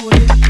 Jungle.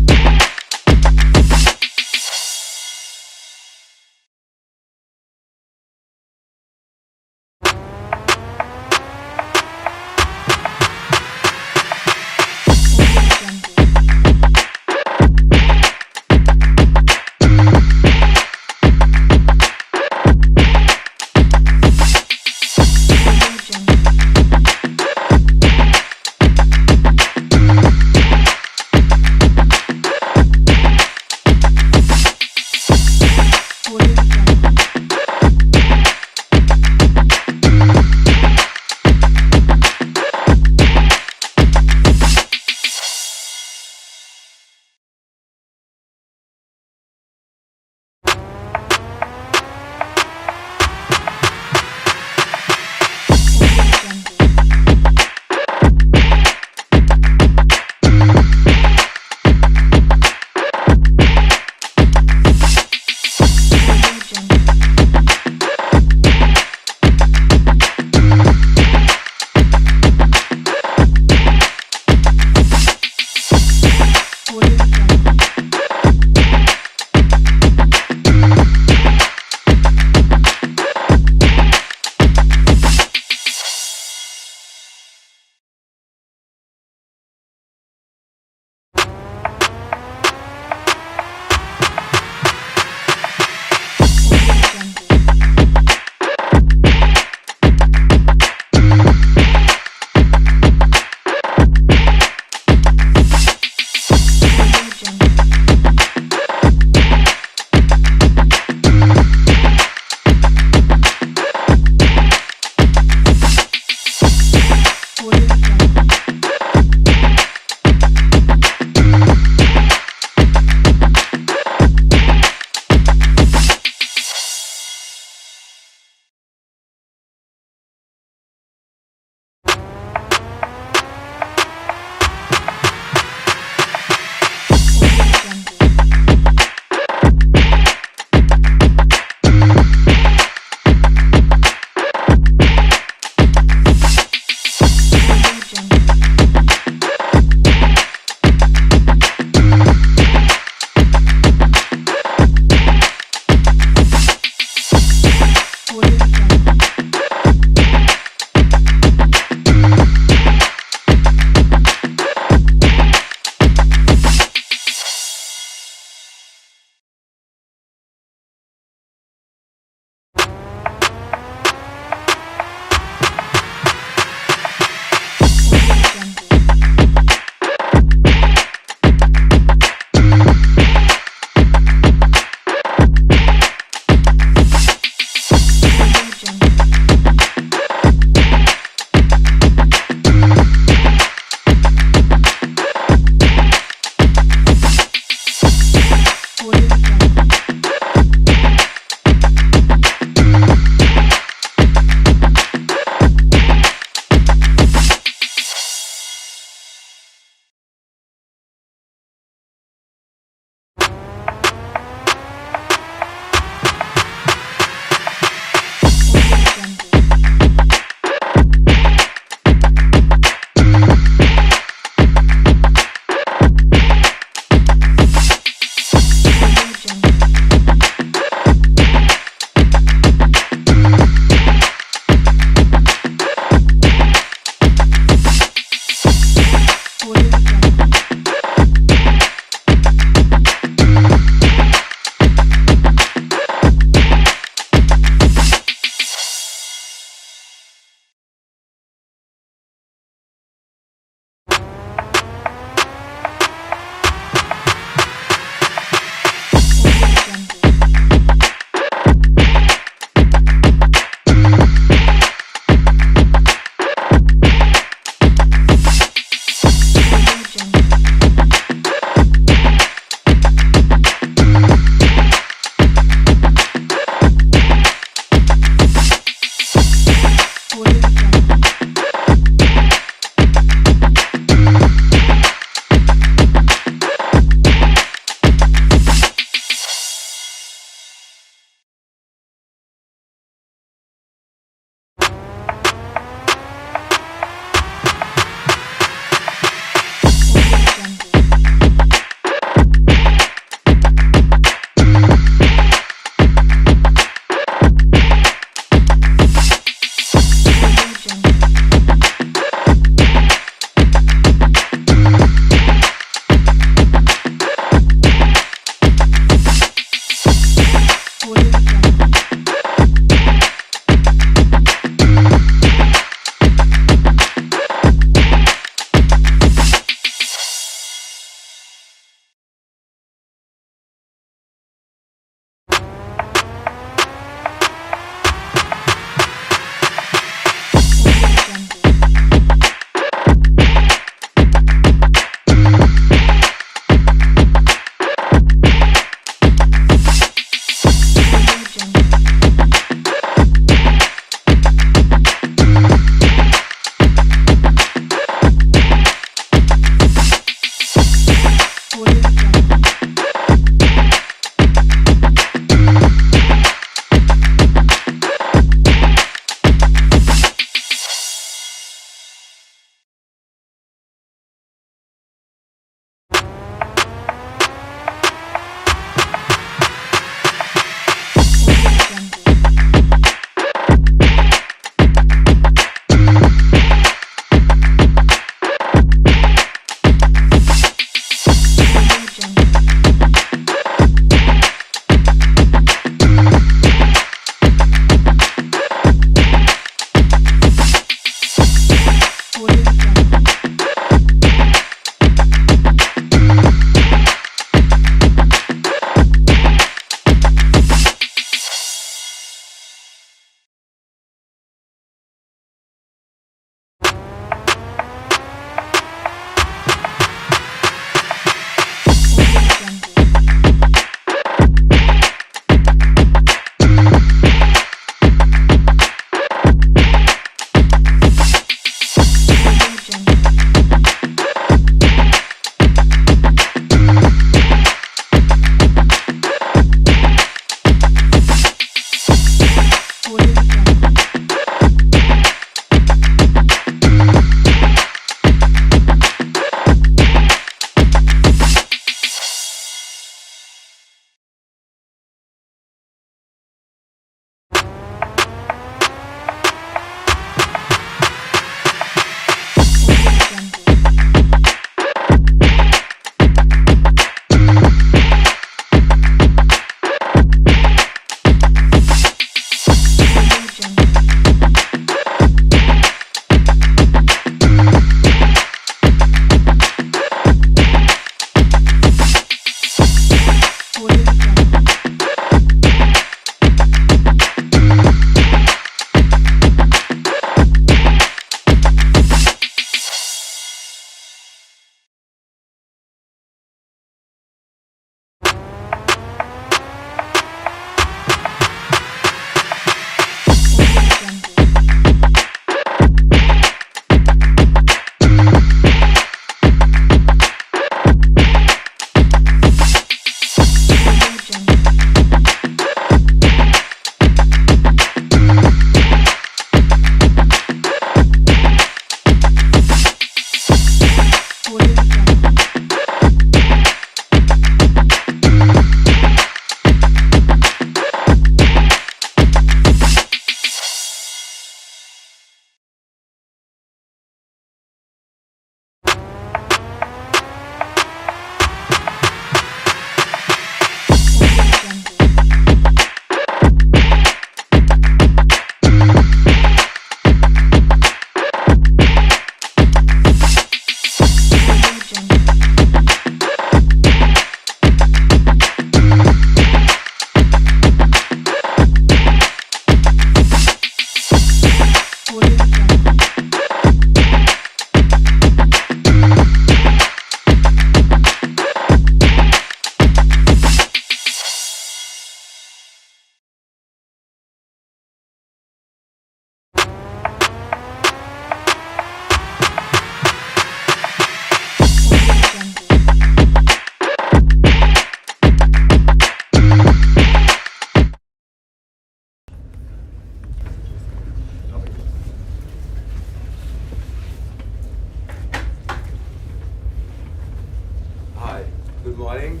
Good morning.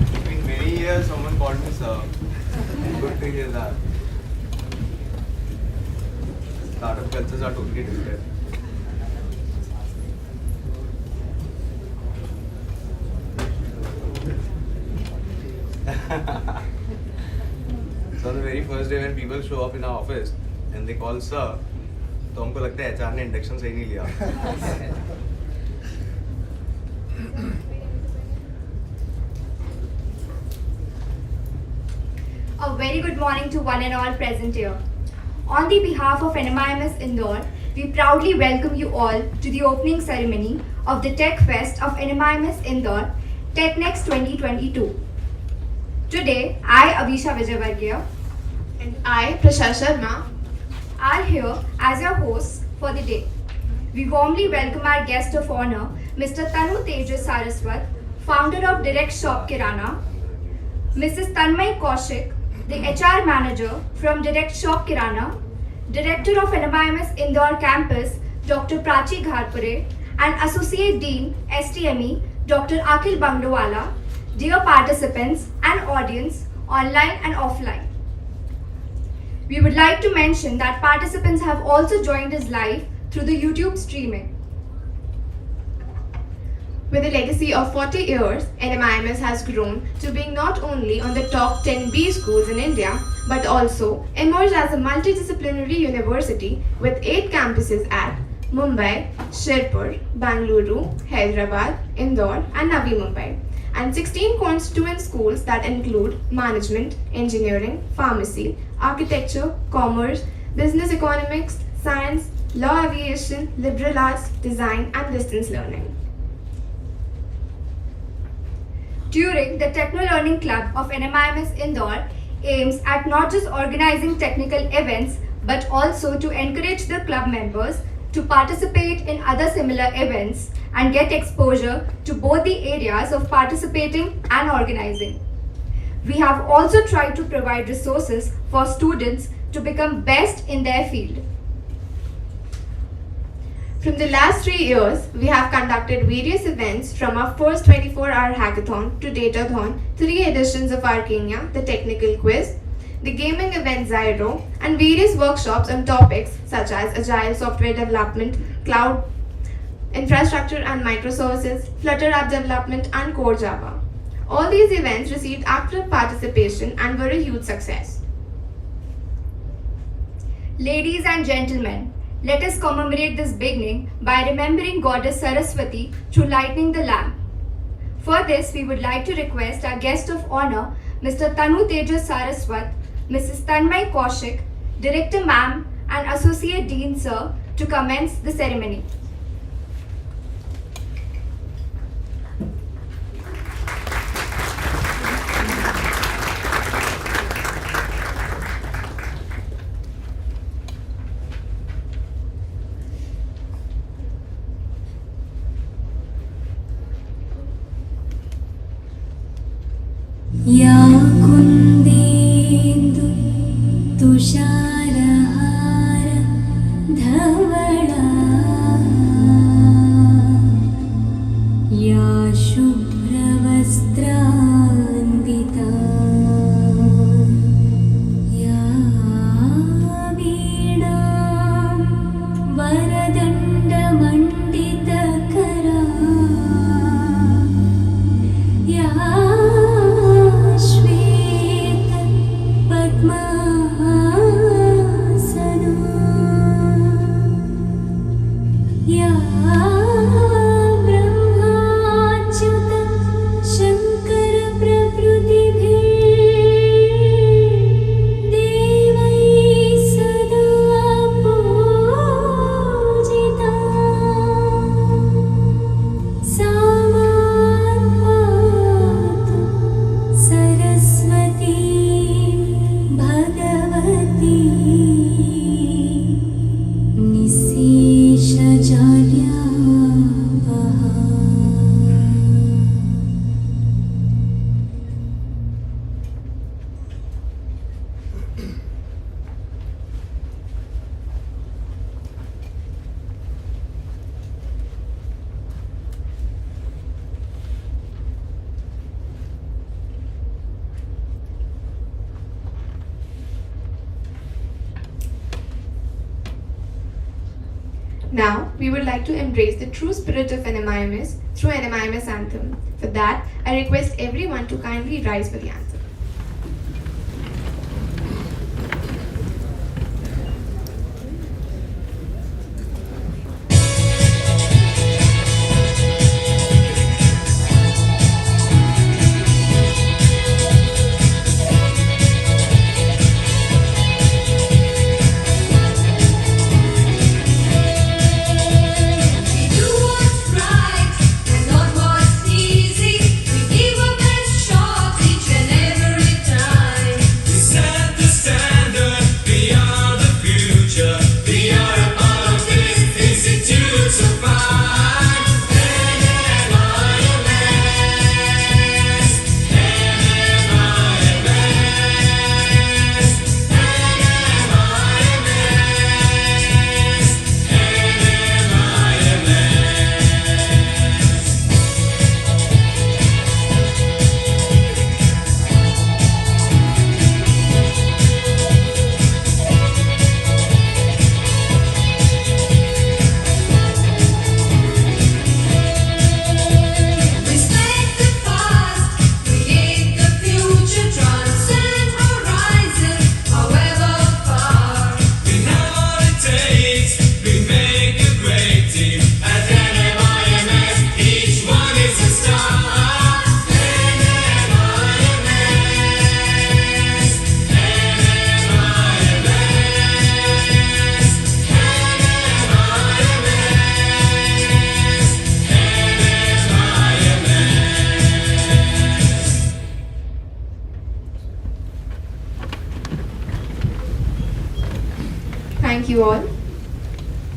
It's been many years someone called me sir. Good to hear that. Startup cultures are totally different. So on the very first day when people show up in our office and they call sir, तो हमको लगता है HR ने induction सही नहीं लिया. A very good morning to one and all present here. On the behalf of NMIMS Indore, we proudly welcome you all to the opening ceremony of the Techfest of NMIMS Indore Technex 2022. Today, I, Abhisha Vijayvargiya, And I, Prasha Sharma, are here as your hosts for the day. We warmly welcome our guest of honor, Mr. Tanu Tejas Saraswat, founder of Direct Shop Kirana, Mrs. Tanmay Kaushik, the HR manager from Direct Shop Kirana, director of NMIMS Indore campus, Dr. Prachi Gharpure, and associate dean, STME, Dr. Akhil Banglowala, dear participants and audience, online and offline. We would like to mention that participants have also joined us live through the YouTube streaming. with a legacy of 40 years, NMIMS has grown to being not only on the top 10 B schools in India, but also emerged as a multidisciplinary university with 8 campuses at Mumbai, Sherpur, Bangalore, Hyderabad, Indore, and Navi Mumbai, and 16 constituent schools that include management, engineering, pharmacy, architecture, commerce, business economics, science, law aviation, liberal arts, design, and distance learning. Turing, the Techno Learning Club of NMIMS Indore, aims at not just organizing technical events but also to encourage the club members to participate in other similar events and get exposure to both the areas of participating and organizing. We have also tried to provide resources for students to become best in their field. From the last 3 years, we have conducted various events from our first 24-hour hackathon to Datathon, 3 editions of Arcania, the technical quiz, the gaming event Zyro, and various workshops on topics such as agile software development, cloud infrastructure and microservices, Flutter app development, and core Java. All these events received active participation and were a huge success. Ladies and gentlemen, let us commemorate this beginning by remembering Goddess Saraswati through lighting the lamp. For this, we would like to request our guest of honor, Mr. Tanu Tejas Saraswat, Mrs. Tanmay Kaushik, Director Ma'am, and Associate Dean Sir, to commence the ceremony. या कुन्देन्दु तुषारहार धवला या शुभ्रवस्त्रान्विता या वीणा वरदण्डमण्डितकरा या Nisesha Jalya Now, we would like to embrace the true spirit of NMIMS through NMIMS anthem. For that, I request everyone to kindly rise for the anthem. Thank you all.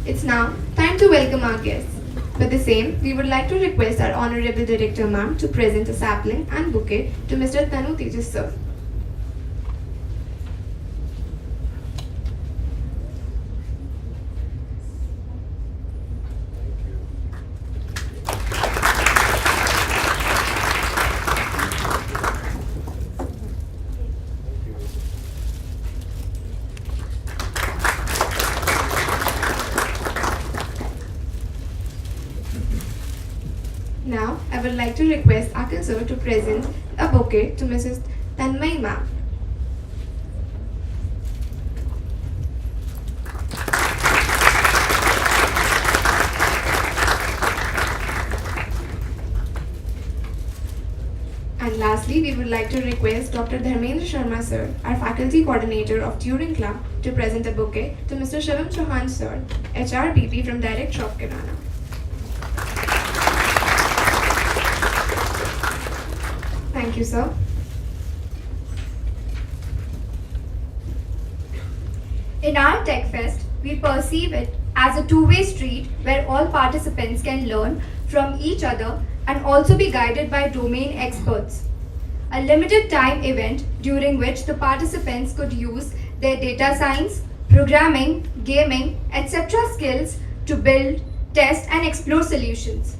It's now time to welcome our guests. For the same, we would like to request our Honorable Director Ma'am to present a sapling and bouquet to Mr. Tanu Tejas sir. Now, I would like to request Akhil sir to present a bouquet to Mrs. Tanmay ma'am. And lastly, we would like to request Dr. Dharmendra Sharma sir, our faculty coordinator of Turing Club, to present a bouquet to Mr. Shivam Chauhan sir, HRBP from Direct Shop Kirana. Thank you, sir. In our Techfest, we perceive it as a two-way street where all participants can learn from each other and also be guided by domain experts. A limited time event during which the participants could use their data science, programming, gaming, etc. skills to build, test and explore solutions.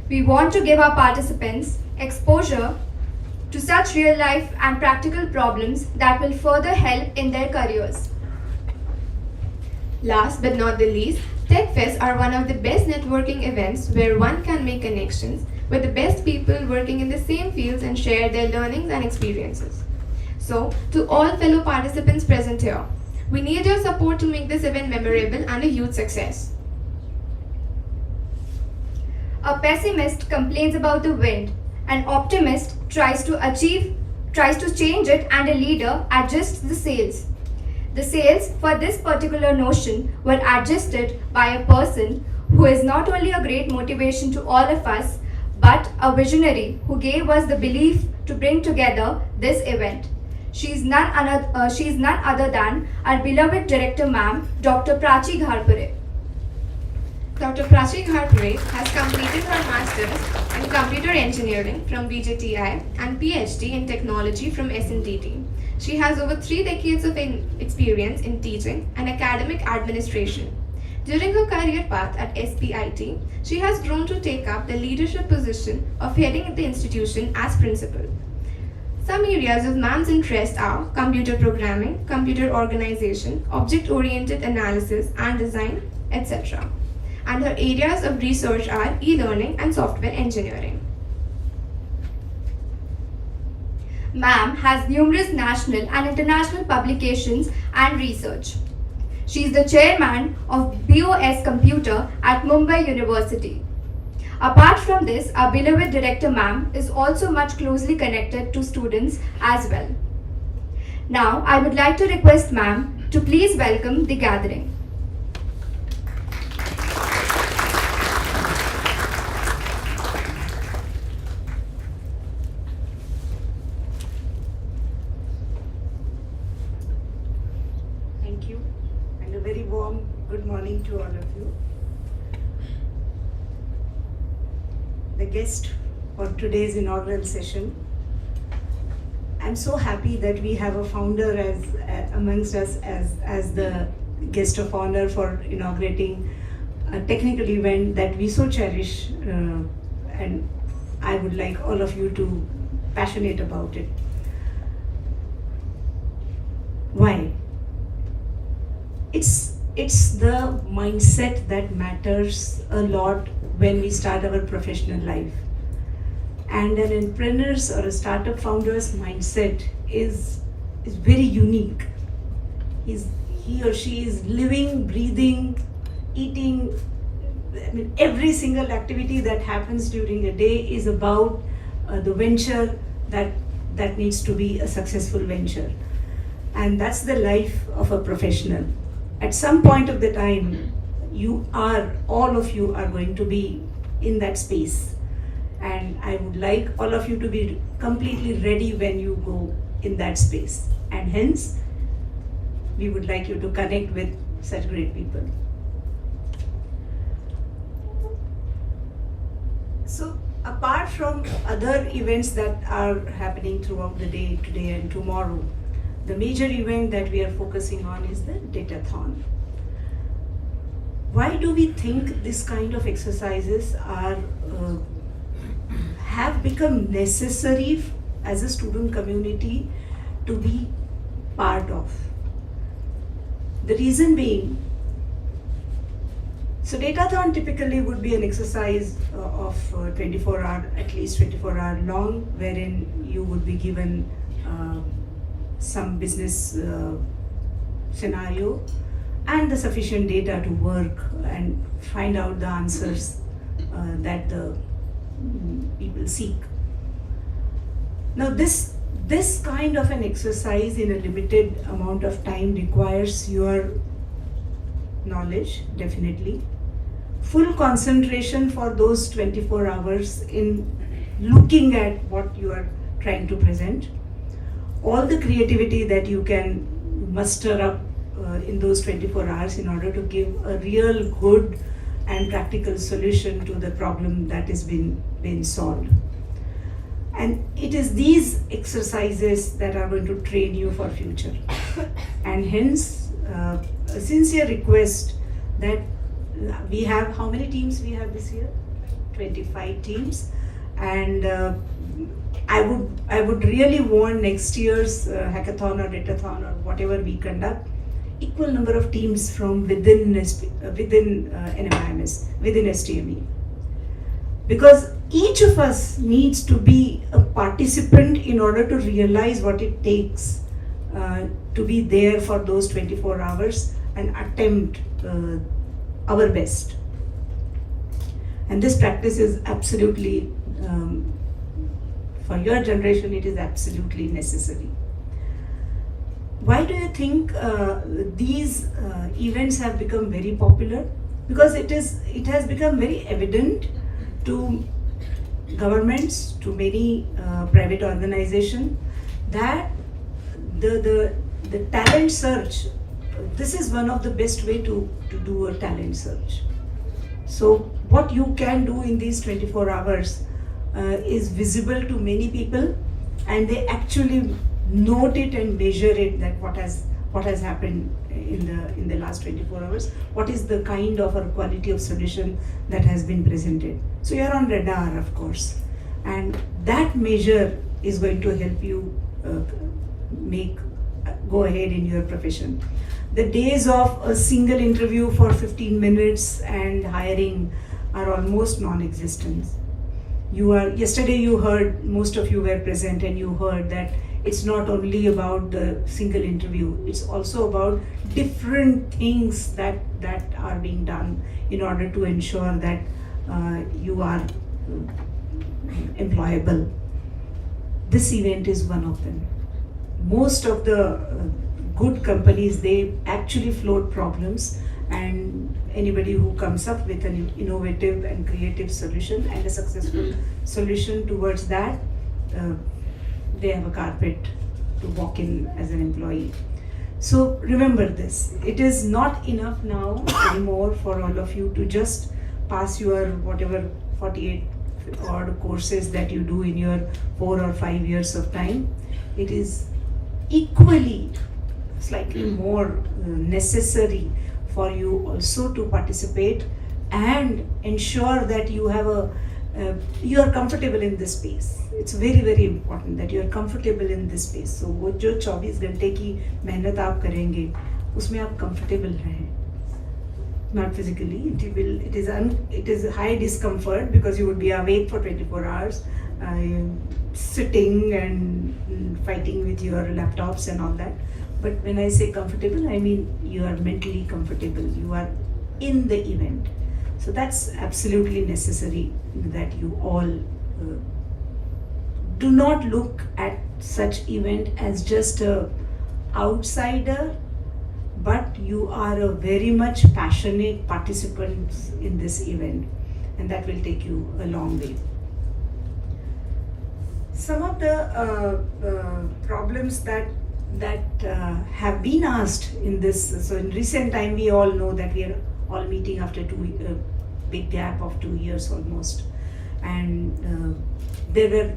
We want to give our participants exposure to such real life and practical problems that will further help in their careers. Last but not the least, Techfests are one of the best networking events where one can make connections with the best people working in the same fields and share their learnings and experiences. So, to all fellow participants present here, we need your support to make this event memorable and a huge success. A pessimist complains about the wind. An optimist tries to change it, and a leader adjusts the sails. The sails for this particular notion were adjusted by a person who is not only a great motivation to all of us, but a visionary who gave us the belief to bring together this event. She is none other than our beloved director ma'am, Dr. Prachi Gharpure. Dr. Prachi Gharpure has completed her Masters in Computer Engineering from VJTI and PhD in Technology from SNTT. She has over 3 decades of experience in teaching and academic administration. During her career path at SPIT, she has grown to take up the leadership position of heading the institution as principal. Some areas of ma'am's interest are computer programming, computer organization, object-oriented analysis and design, etc. and her areas of research are e-learning and software engineering. Ma'am has numerous national and international publications and research. She is the chairman of BOS Computer at Mumbai University. Apart from this, our beloved director ma'am is also much closely connected to students as well. Now, I would like to request ma'am to please welcome the gathering. Thank you, and a very warm good morning to all of you. The guest for today's inaugural session. I'm so happy that we have a founder amongst us as the guest of honor for inaugurating a technical event that we so cherish, and I would like all of you to passionate about it. Why? It's the mindset that matters a lot when we start our professional life. And an entrepreneur's or a startup founder's mindset is very unique. He or she is living, breathing, eating. I mean, every single activity that happens during a day is about the venture that needs to be a successful venture. And that's the life of a professional. At some point of the time, all of you are going to be in that space. And I would like all of you to be completely ready when you go in that space. And hence, we would like you to connect with such great people. So, apart from other events that are happening throughout the day, today and tomorrow, the major event that we are focusing on is the Datathon. Why do we think this kind of exercises have become necessary as a student community to be part of? The reason being, so Datathon typically would be an exercise of 24 hour, at least 24 hour long, wherein you would be given some business scenario and the sufficient data to work and find out the answers that the people seek. Now this kind of an exercise in a limited amount of time requires your knowledge, definitely, full concentration for those 24 hours in looking at what you are trying to present, all the creativity that you can muster up in those 24 hours in order to give a real good and practical solution to the problem that is being solved. And it is these exercises that are going to train you for future. And hence, a sincere request that we have, how many teams we have this year? 25 teams. And I would really want next year's hackathon or datathon or whatever we conduct, equal number of teams from within NMIMS, within STME. Because each of us needs to be a participant in order to realize what it takes to be there for those 24 hours and attempt our best. And this practice is absolutely, for your generation, it is absolutely necessary. Why do you think these events have become very popular? Because it has become very evident to governments, to many private organizations, that the talent search, this is one of the best way to do a talent search. So what you can do in these 24 hours is visible to many people, and they actually note it and measure it, that what has happened in the last 24 hours, what is the kind of or quality of solution that has been presented. So you're on radar, of course, and that measure is going to help you go ahead in your profession. The days of a single interview for 15 minutes and hiring are almost non-existent. Yesterday you heard, most of you were present and you heard that it's not only about the single interview, it's also about different things that are being done in order to ensure that you are employable. This event is one of them. Most of the good companies, they actually float problems, and anybody who comes up with an innovative and creative solution and a successful solution towards that, they have a carpet to walk in as an employee. So remember this, it is not enough now anymore for all of you to just pass your whatever 48 odd courses that you do in your 4 or 5 years of time. It is equally, slightly more necessary for you also to participate and ensure that you have you are comfortable in this space. It's very very important that you are comfortable in this space. So वो जो 24 घंटे की मेहनत आप करेंगे उसमें आप comfortable रहें. Not physically, it is high discomfort because you would be awake for 24 hours, sitting and fighting with your laptops and all that. But when I say comfortable, I mean you are mentally comfortable, you are in the event. So that's absolutely necessary that you all do not look at such event as just a outsider, but you are a very much passionate participant in this event, and that will take you a long way. Some of the problems that have been asked in this, so in recent time we all know that we are all meeting after big gap of 2 years almost, and there were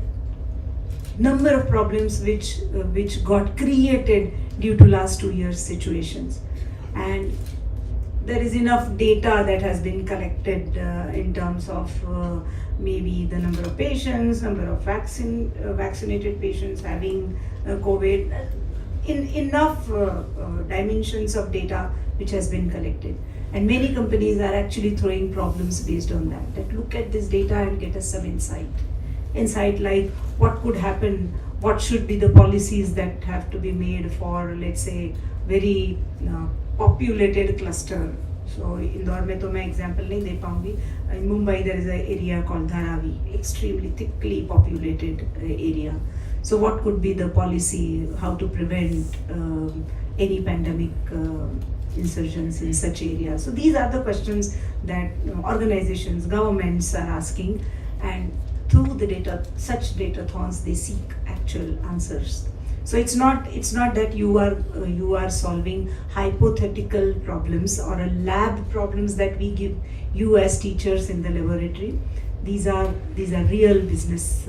number of problems which got created due to last 2 years situations, and there is enough data that has been collected in terms of maybe the number of patients, number of vaccinated patients having COVID, in enough dimensions of data which has been collected, and many companies are actually throwing problems based on that look at this data and get us some insight like what could happen, what should be the policies that have to be made for, let's say, very populated cluster. So Indore mein to main example nahi de paungi. In Mumbai there is an area called Dharavi, extremely thickly populated area. So what could be the policy, how to prevent any pandemic insurgence in such areas? So these are the questions that organizations, governments are asking, and through the data, such datathons, they seek actual answers. So it's not that you are solving hypothetical problems or a lab problems that we give you as teachers in the laboratory. These are real business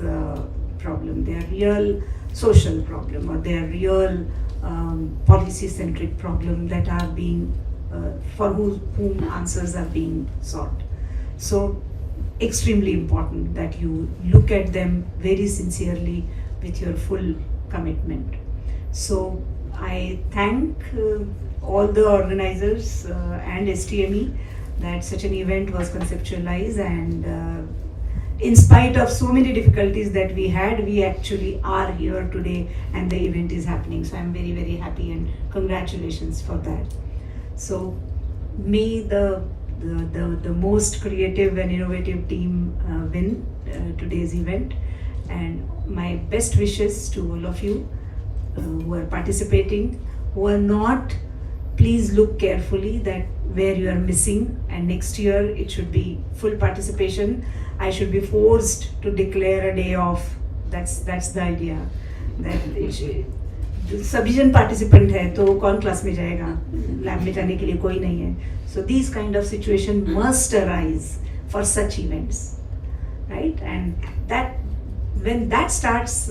problem. They are real social problem, or they are real policy-centric problem that are being for whom answers are being sought. So extremely important that you look at them very sincerely with your full commitment. So I thank all the organizers and STME that such an event was conceptualized, and in spite of so many difficulties that we had, we actually are here today and the event is happening. So I'm very very happy, and congratulations for that. So may the most creative and innovative team win today's event, and my best wishes to all of you who are participating. Who are not, please look carefully that where you are missing, and next year it should be full participation. I should be forced to declare a day off. That's the idea. That सभी जन participant है तो कौन class में जाएगा, lab में जाने के लिए कोई नहीं है. So these kind of situation must arise for such events, right? And that when that starts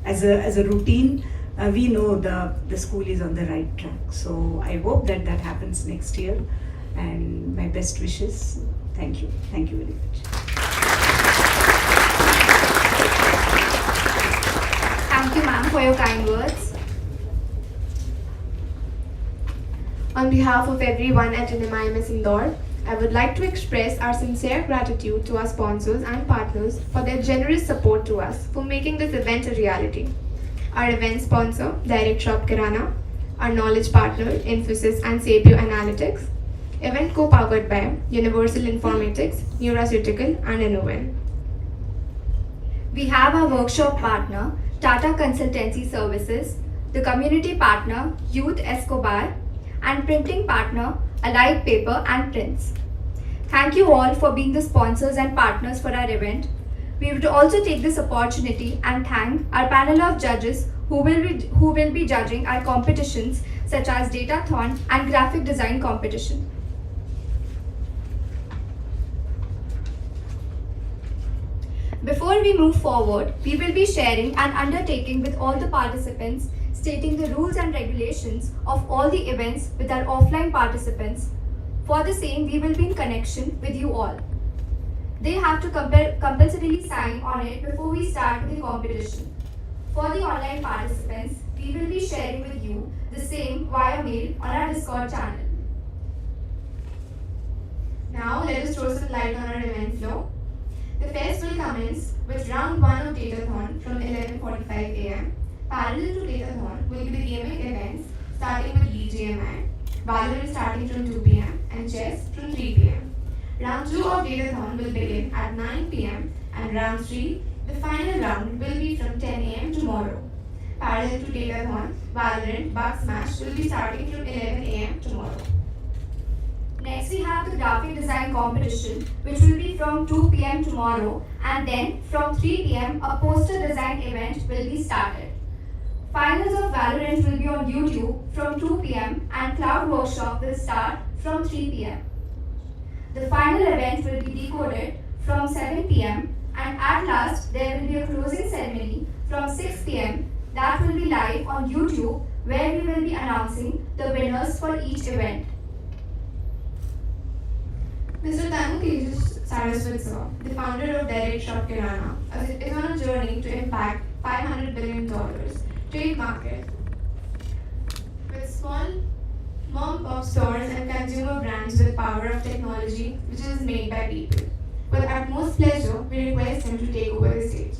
as a routine, we know the school is on the right track. So I hope that happens next year, and my best wishes. Thank you very much. Thank you, ma'am, for your kind words. On behalf of everyone at NMIMS Indore, I would like to express our sincere gratitude to our sponsors and partners for their generous support to us for making this event a reality. Our event sponsor, Direct Shop Kirana, our knowledge partner, Infosys and Sapio Analytics, event co-powered by Universal Informatics, Neuraceutical and Innoven. We have our workshop partner, Tata Consultancy Services, the community partner, Youth Escobar, and printing partner, Allied Paper and Prints. Thank you all for being the sponsors and partners for our event. We would also take this opportunity and thank our panel of judges who will be judging our competitions such as Datathon and Graphic Design Competition. Before we move forward, we will be sharing an undertaking with all the participants stating the rules and regulations of all the events with our offline participants. For the same, we will be in connection with you all. They have to compulsorily sign on it before we start the competition. For the online participants, we will be sharing with you the same via mail on our Discord channel. Now let us throw some light on our event flow. The fest will commence with round 1 of Datathon from 11:45 am. Parallel to Datathon will be the gaming events starting with BGMI, Valorant starting from 2 pm and Chess from 3 pm. Round 2 of Datathon will begin at 9 pm and round 3, the final round, will be from 10 am tomorrow. Parallel to Datathon, Valorant Bug Smash will be starting from 11 am tomorrow. Next, we have the graphic design competition, which will be from 2 pm tomorrow, and then from 3 pm, a poster design event will be started. Finals of Valorant will be on YouTube from 2 pm, and Cloud Workshop will start from 3 pm. The final event will be decoded from 7 pm, and at last, there will be a closing ceremony from 6 pm that will be live on YouTube, where we will be announcing the winners for each event. Mr. Tanu Saraswat sir, the founder of Direct Shop Kirana, is on a journey to impact $500 billion trade market with small mom-pop stores and consumer brands with power of technology which is made by people. With utmost pleasure, we request him to take over the stage.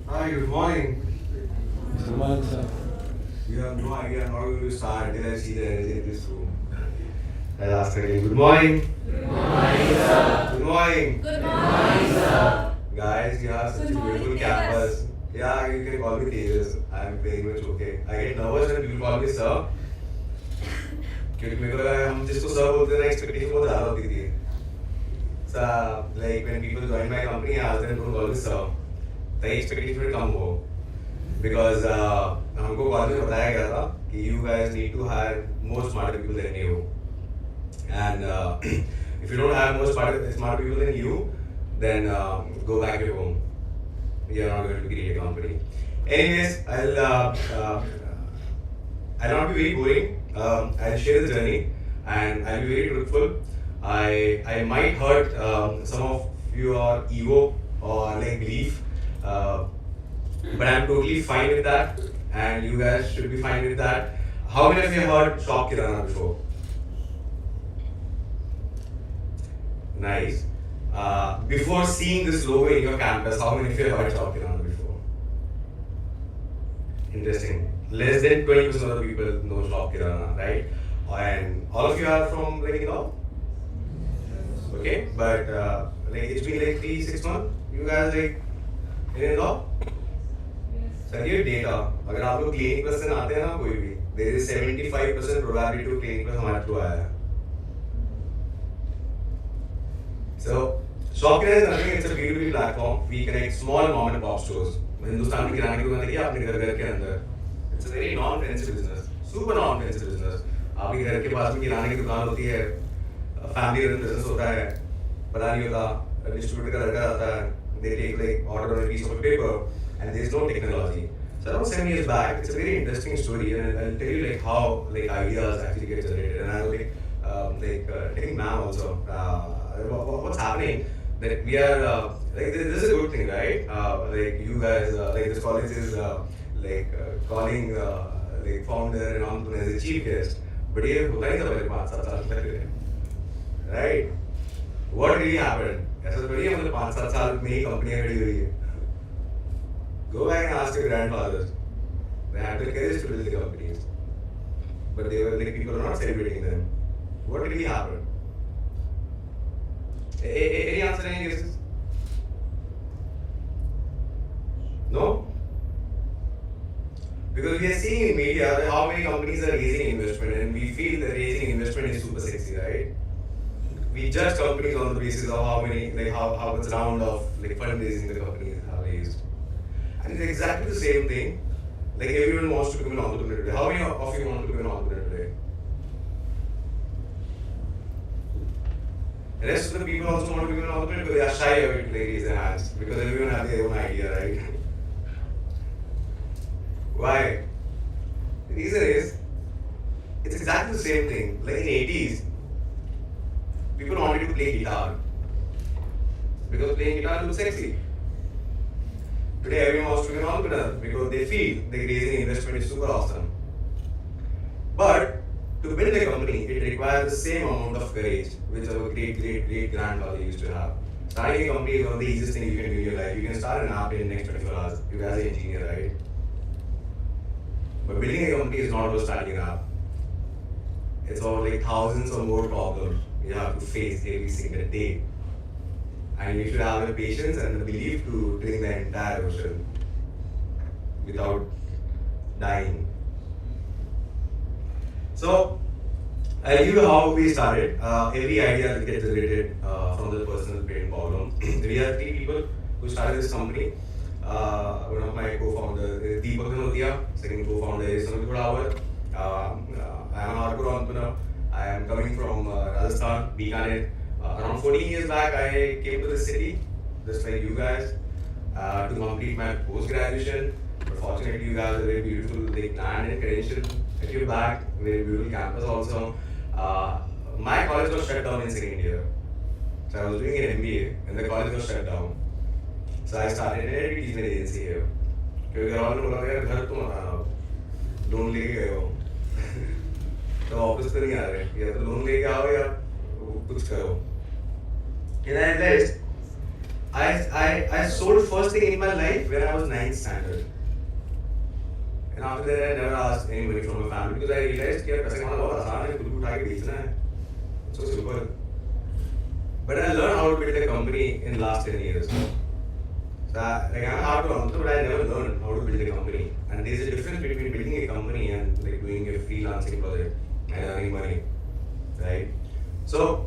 Hi, good morning. Good morning, sir. You have no idea how you will start till I see the energy in this room. I'll ask again. Good morning. Good morning, sir. Good morning. Good morning, sir. Guys, you have such a beautiful campus. Yeah, you can call me Tejas. I'm very much okay. I get nervous when people call me sir. क्योंकि मेरे को लगा हम जिसको sir बोलते हैं ना expectation बहुत ज़्यादा होती थी. So like when people join my company, I ask them to call me sir. The expectation will come हो. Because हमको कॉलेज में बताया गया था कि you guys need to hire more smarter people than you. And if you don't have more smart people than you, then go back to home. You're not going to create a company. Anyways, I'll not be very boring. I'll share the journey and I'll be very truthful. I might hurt some of your ego or like belief, but I'm totally fine with that, and you guys should be fine with that. How many of you have heard Shop Kirana before? Nice. Before seeing this logo in your campus, how many of you have heard Shop Kirana before? Interesting. Less than 20% of the people know Shop Kirana, right? And all of you are from like Indore? Okay, but like it's been like 3-6 months. You guys like in Indore? Sir ये data अगर आप लोग clinic plus से आते हैं ना कोई भी there is 75% probability to clinic plus हमारे थ्रू आया है. So Shop Kirana is nothing. It's a B2B platform. We connect small mom and pop stores. Hindustan की किराने की दुकान देखिए आपने घर के अंदर. It's a very non-fancy business. Super non-fancy business. आपके घर के पास में किराने की दुकान होती है. Family run business होता है. पता नहीं होता. Distributor का लड़का आता है. They take like order on a piece of paper. And there is no technology. So around 7 years back, it's a very interesting story, and I'll tell you like how like ideas actually get generated. And I'll like taking ma'am also. What's happening? That we are this is a good thing, right? You guys, this college is calling founder and entrepreneur as a chief guest. But ये होता ही था पहले 5-7 साल पहले, right? What really happened? ऐसा थोड़ी है मतलब 5-7 साल में ही कंपनियां खड़ी हुई है. Go back and ask your grandfathers. They had the courage to build the companies, but they were people were not celebrating them. What really happened? Any answer? Any guesses? No? Because we are seeing in media that how many companies are raising investment, and we feel that raising investment is super sexy, right? We judge companies on the basis of how many, how much round of fundraising the companies have raised. And it's exactly the same thing. Everyone wants to become an entrepreneur today. How many of you want to become an entrepreneur today? The rest of the people also want to become an entrepreneur because they are shy of it to raise their hands because everyone has their own idea, right? Why? The reason is, it's exactly the same thing. Like in 80s, people wanted to play guitar because playing guitar looks sexy. Today everyone wants to be an entrepreneur because they feel the raising investment is super awesome. But to build a company, it requires the same amount of courage which our great grandfather used to have. Starting a company is one of the easiest things you can do in your life. You can start an app in the next 24 hours. You guys are an engineer, right? But building a company is not about starting an app. It's about thousands or more problems you have to face every single day. And you should have the patience and the belief to drink the entire ocean without dying. So, I'll give you how we started. Every idea gets generated from the personal pain problem. We are 3 people who started this company. One of my co-founders is Deepak Kanotia. Second co-founder is Samit Kodawar. I am a hardcore entrepreneur. I am coming from Rajasthan, Bikaner. Around 14 years back, I came to the city, just like you guys, to complete my post-graduation. But fortunately, you guys are very beautiful. They planned and credentialed at your back, very beautiful campus also. My college was shut down in second year. So I was doing an MBA, and the college was shut down. So I started an advertisement agency here. क्योंकि घर वालों ने बोला यार घर तुम आना, loan लेके गए हो, तो ऑफिस पे नहीं आ रहे, या तो लोन लेके आओ या कुछ करो. And I realized I sold first thing in my life when I was 9th standard. And after that, I never asked anybody from my family because I realized कि यार पैसे कमाना बहुत आसान है, खुद उठा के बेचना है. So simple. But I learned how to build a company in the last 10 years. So I'm a hardcore entrepreneur, but I never learned how to build a company. And there's a difference between building a company and doing a freelancing project and earning money, right? So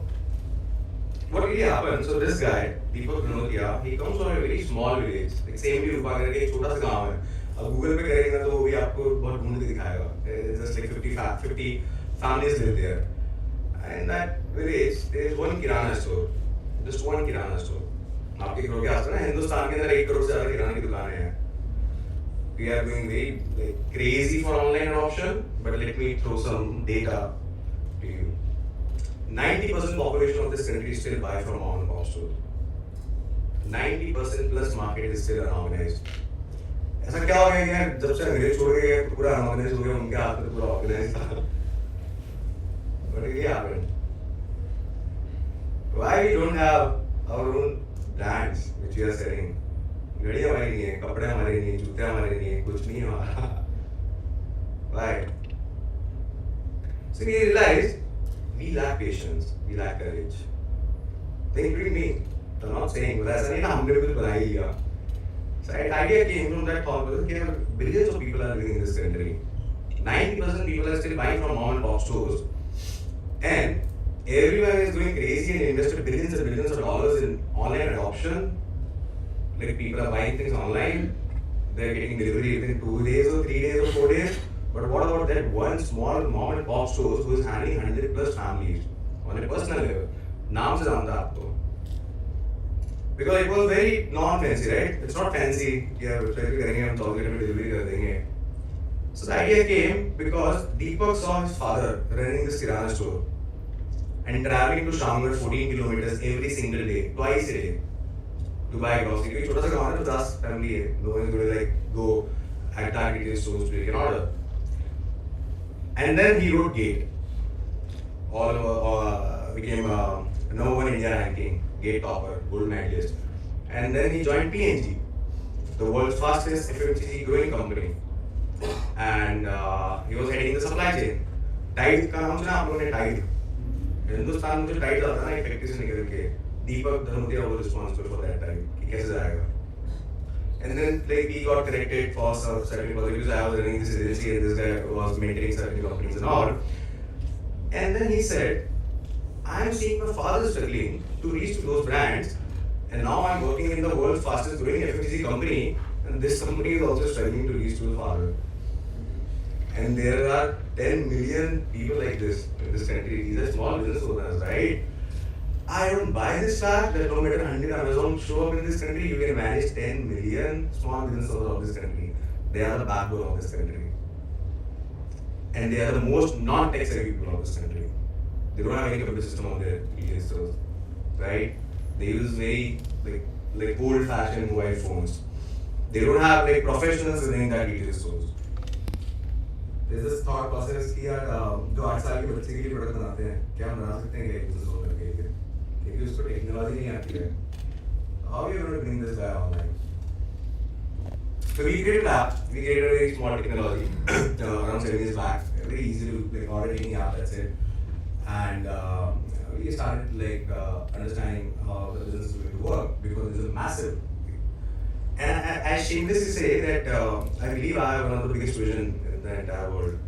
what really happened? So this guy, Deepak Kanotia, he comes from a very small village. Same भी रूपा करके एक छोटा सा गाँव है. अब Google पे करेंगे तो वो भी आपको बहुत ढूंढ के दिखाएगा. Just 50 families live there. And in that village, there is one kirana store. Just one kirana store. आपके करोड़ के आसपास ना हिंदुस्तान के अंदर 1 करोड़ से ज़्यादा किराने की दुकानें हैं. We are going very crazy for online adoption, but let me throw some data to you. 90% population of this country still buy from mom and pop stores. 90% plus market is still unorganized. ऐसा क्या हो गया कि जब से अंग्रेज छोड़ गए पूरा unorganized हो गया, उनके हाथ में पूरा organized था. What really happened? Why we don't have our own brands which we are selling? घड़ी हमारी नहीं है, कपड़े हमारे नहीं है, जूते हमारे नहीं है, कुछ नहीं है हमारा. Why? So we realized we lack patience, we lack courage. Think including me. I'm not saying, but ऐसा नहीं ना हमने भी कुछ बनाई लिया. So that idea came from that thought that billions of people are living in this country. 90% people are still buying from mom and pop stores, and everyone is going crazy and invested billions and billions of dollars in online adoption. Like people are buying things online, they're getting delivery within 2 days or 3 days or 4 days. But what about that one small mom and pop stores who is handling 100 plus families on a personal level? नाम से जानता आपको. Because it was very non-fancy, right? It's not fancy कि यार website पे करेंगे हम 1,000 में डिलीवरी कर देंगे. So the idea came because Deepak saw his father running this kirana store. and traveling to Shamgar 14 kilometers every single day, twice a day, to buy grocery. क्योंकि छोटा सा गाँव है तो 10 family है. No one is going to like go at targeted stores to take an order. And then he wrote Gate. Became number 1 India ranking, Gate topper, gold medalist. And then he joined P&G, the world's fastest FMCG growing company. And he was heading the supply chain. Tide का नाम सुना आप लोगों ने? Tide. Hindustan में जो Tide आता है ना एक फैक्ट्री से निकल के, दीपक Dhanotiya was responsible for that time कि कैसे जाएगा. And then like he got connected for certain because I was running this agency and this guy was maintaining certain companies and all. And then he said, I am seeing my father struggling to reach to those brands, and now I am working in the world's fastest growing FMCG company, and this company is also struggling to reach to the father. And there are 10 million people like this in this country. These are small business owners, right? I don't buy this fact that no matter 100 Amazon show up in this country, you can manage 10 million small business owners of this country. They are the backbone of this country. And they are the most non-tech savvy people of this country. They don't have any computer system on their retail stores, right? They use very like old-fashioned mobile phones. They don't have like professionals running that retail stores. There's this thought process कि यार जो 8 साल के बच्चे के लिए product बनाते हैं, क्या हम बना सकते हैं क्या बिजनेस ओनर के लिए? क्योंकि उसको टेक्नोलॉजी नहीं आती है. How are you going to bring this guy online? So we created an app. We created a very small technology around 7 years back. Very easy to like order any app. That's it. And we started like understanding how the business is going to work because it's a massive. And I shamelessly say that I believe I have one of the biggest vision in the entire world.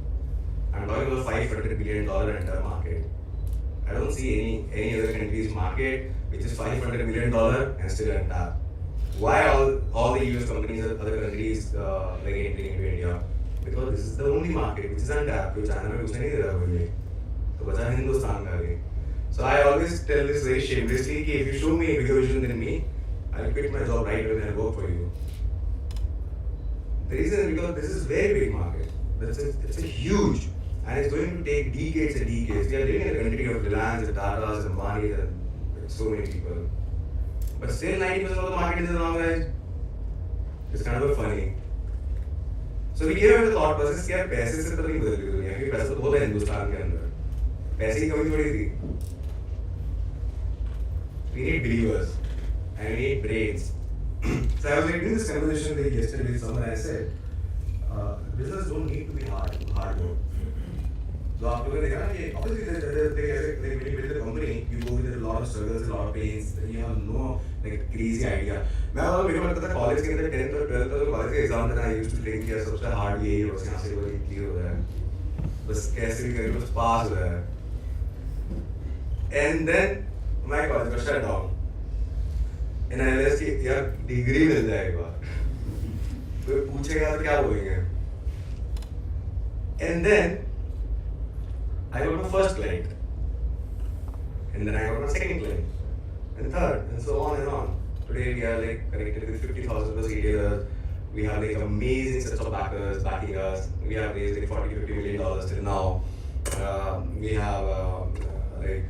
I'm talking about $500 billion entire market. I don't see any other country's market which is $500 million and still untapped. Why all the US companies and other countries like entering into India? Because this is the only market which is untapped. जो China में कुछ नहीं दे रहा कोई, तो बचा हिंदुस्तान का भी. So I always tell this very shamelessly कि if you show me a bigger vision than me, I'll quit my job right away and work for you. The reason is because this is very big market. It's a huge, and it's going to take decades and decades. We are living in a country of Reliance, Tatas, and Ambani, and so many people. But still 90% of the market is unorganized. It's kind of funny. So we came up with the thought process कि यार पैसे से तो नहीं बदल गई दुनिया, क्योंकि पैसा तो बहुत है हिंदुस्तान के अंदर. पैसे की कमी थोड़ी थी. We need believers and we need brains. So I was like doing this conversation like yesterday with someone. I said, business don't need to be hard work. So आप लोगों ने देखा ना कि obviously when you build a company, you go with a lot of struggles, a lot of pains. You have no like crazy idea. मैं और मेरे को लगता था कॉलेज के अंदर 10th और 12th का कॉलेज का एग्जाम था. I used to think कि सबसे हार्ड यही है, बस यहाँ से कोई क्लियर हो जाए, बस कैसे भी करके बस पास हो जाए. And then my college got shut down. And I realized कि यार डिग्री मिल जाएगा, कोई पूछेगा तो क्या बोलेंगे. And then I got my first client, and then I got my second client, and third, and so on and on. Today we are like connected with 50,000 plus retailers. We have like amazing sets of backers backing us. We have raised like $40-50 million till now. We have like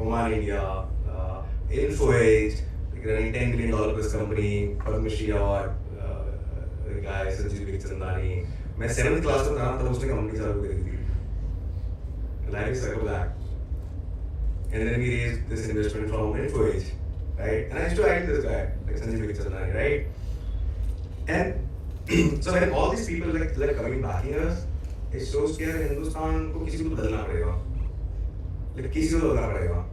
Oman India, InfoAge, like running $10 million plus company, Padma Shri Award, the guy Sanjeev Vikchandani. मैं 7th class में था तब उसने company चालू करी थी. Life is circle back. And then we raised this investment from InfoAge, right? And I used to write this guy, like Sanjeev Vikchandani, right? And so when all these people like coming backing us, it shows कि यार हिंदुस्तान को किसी को बदलना पड़ेगा, like किसी को बदलना पड़ेगा.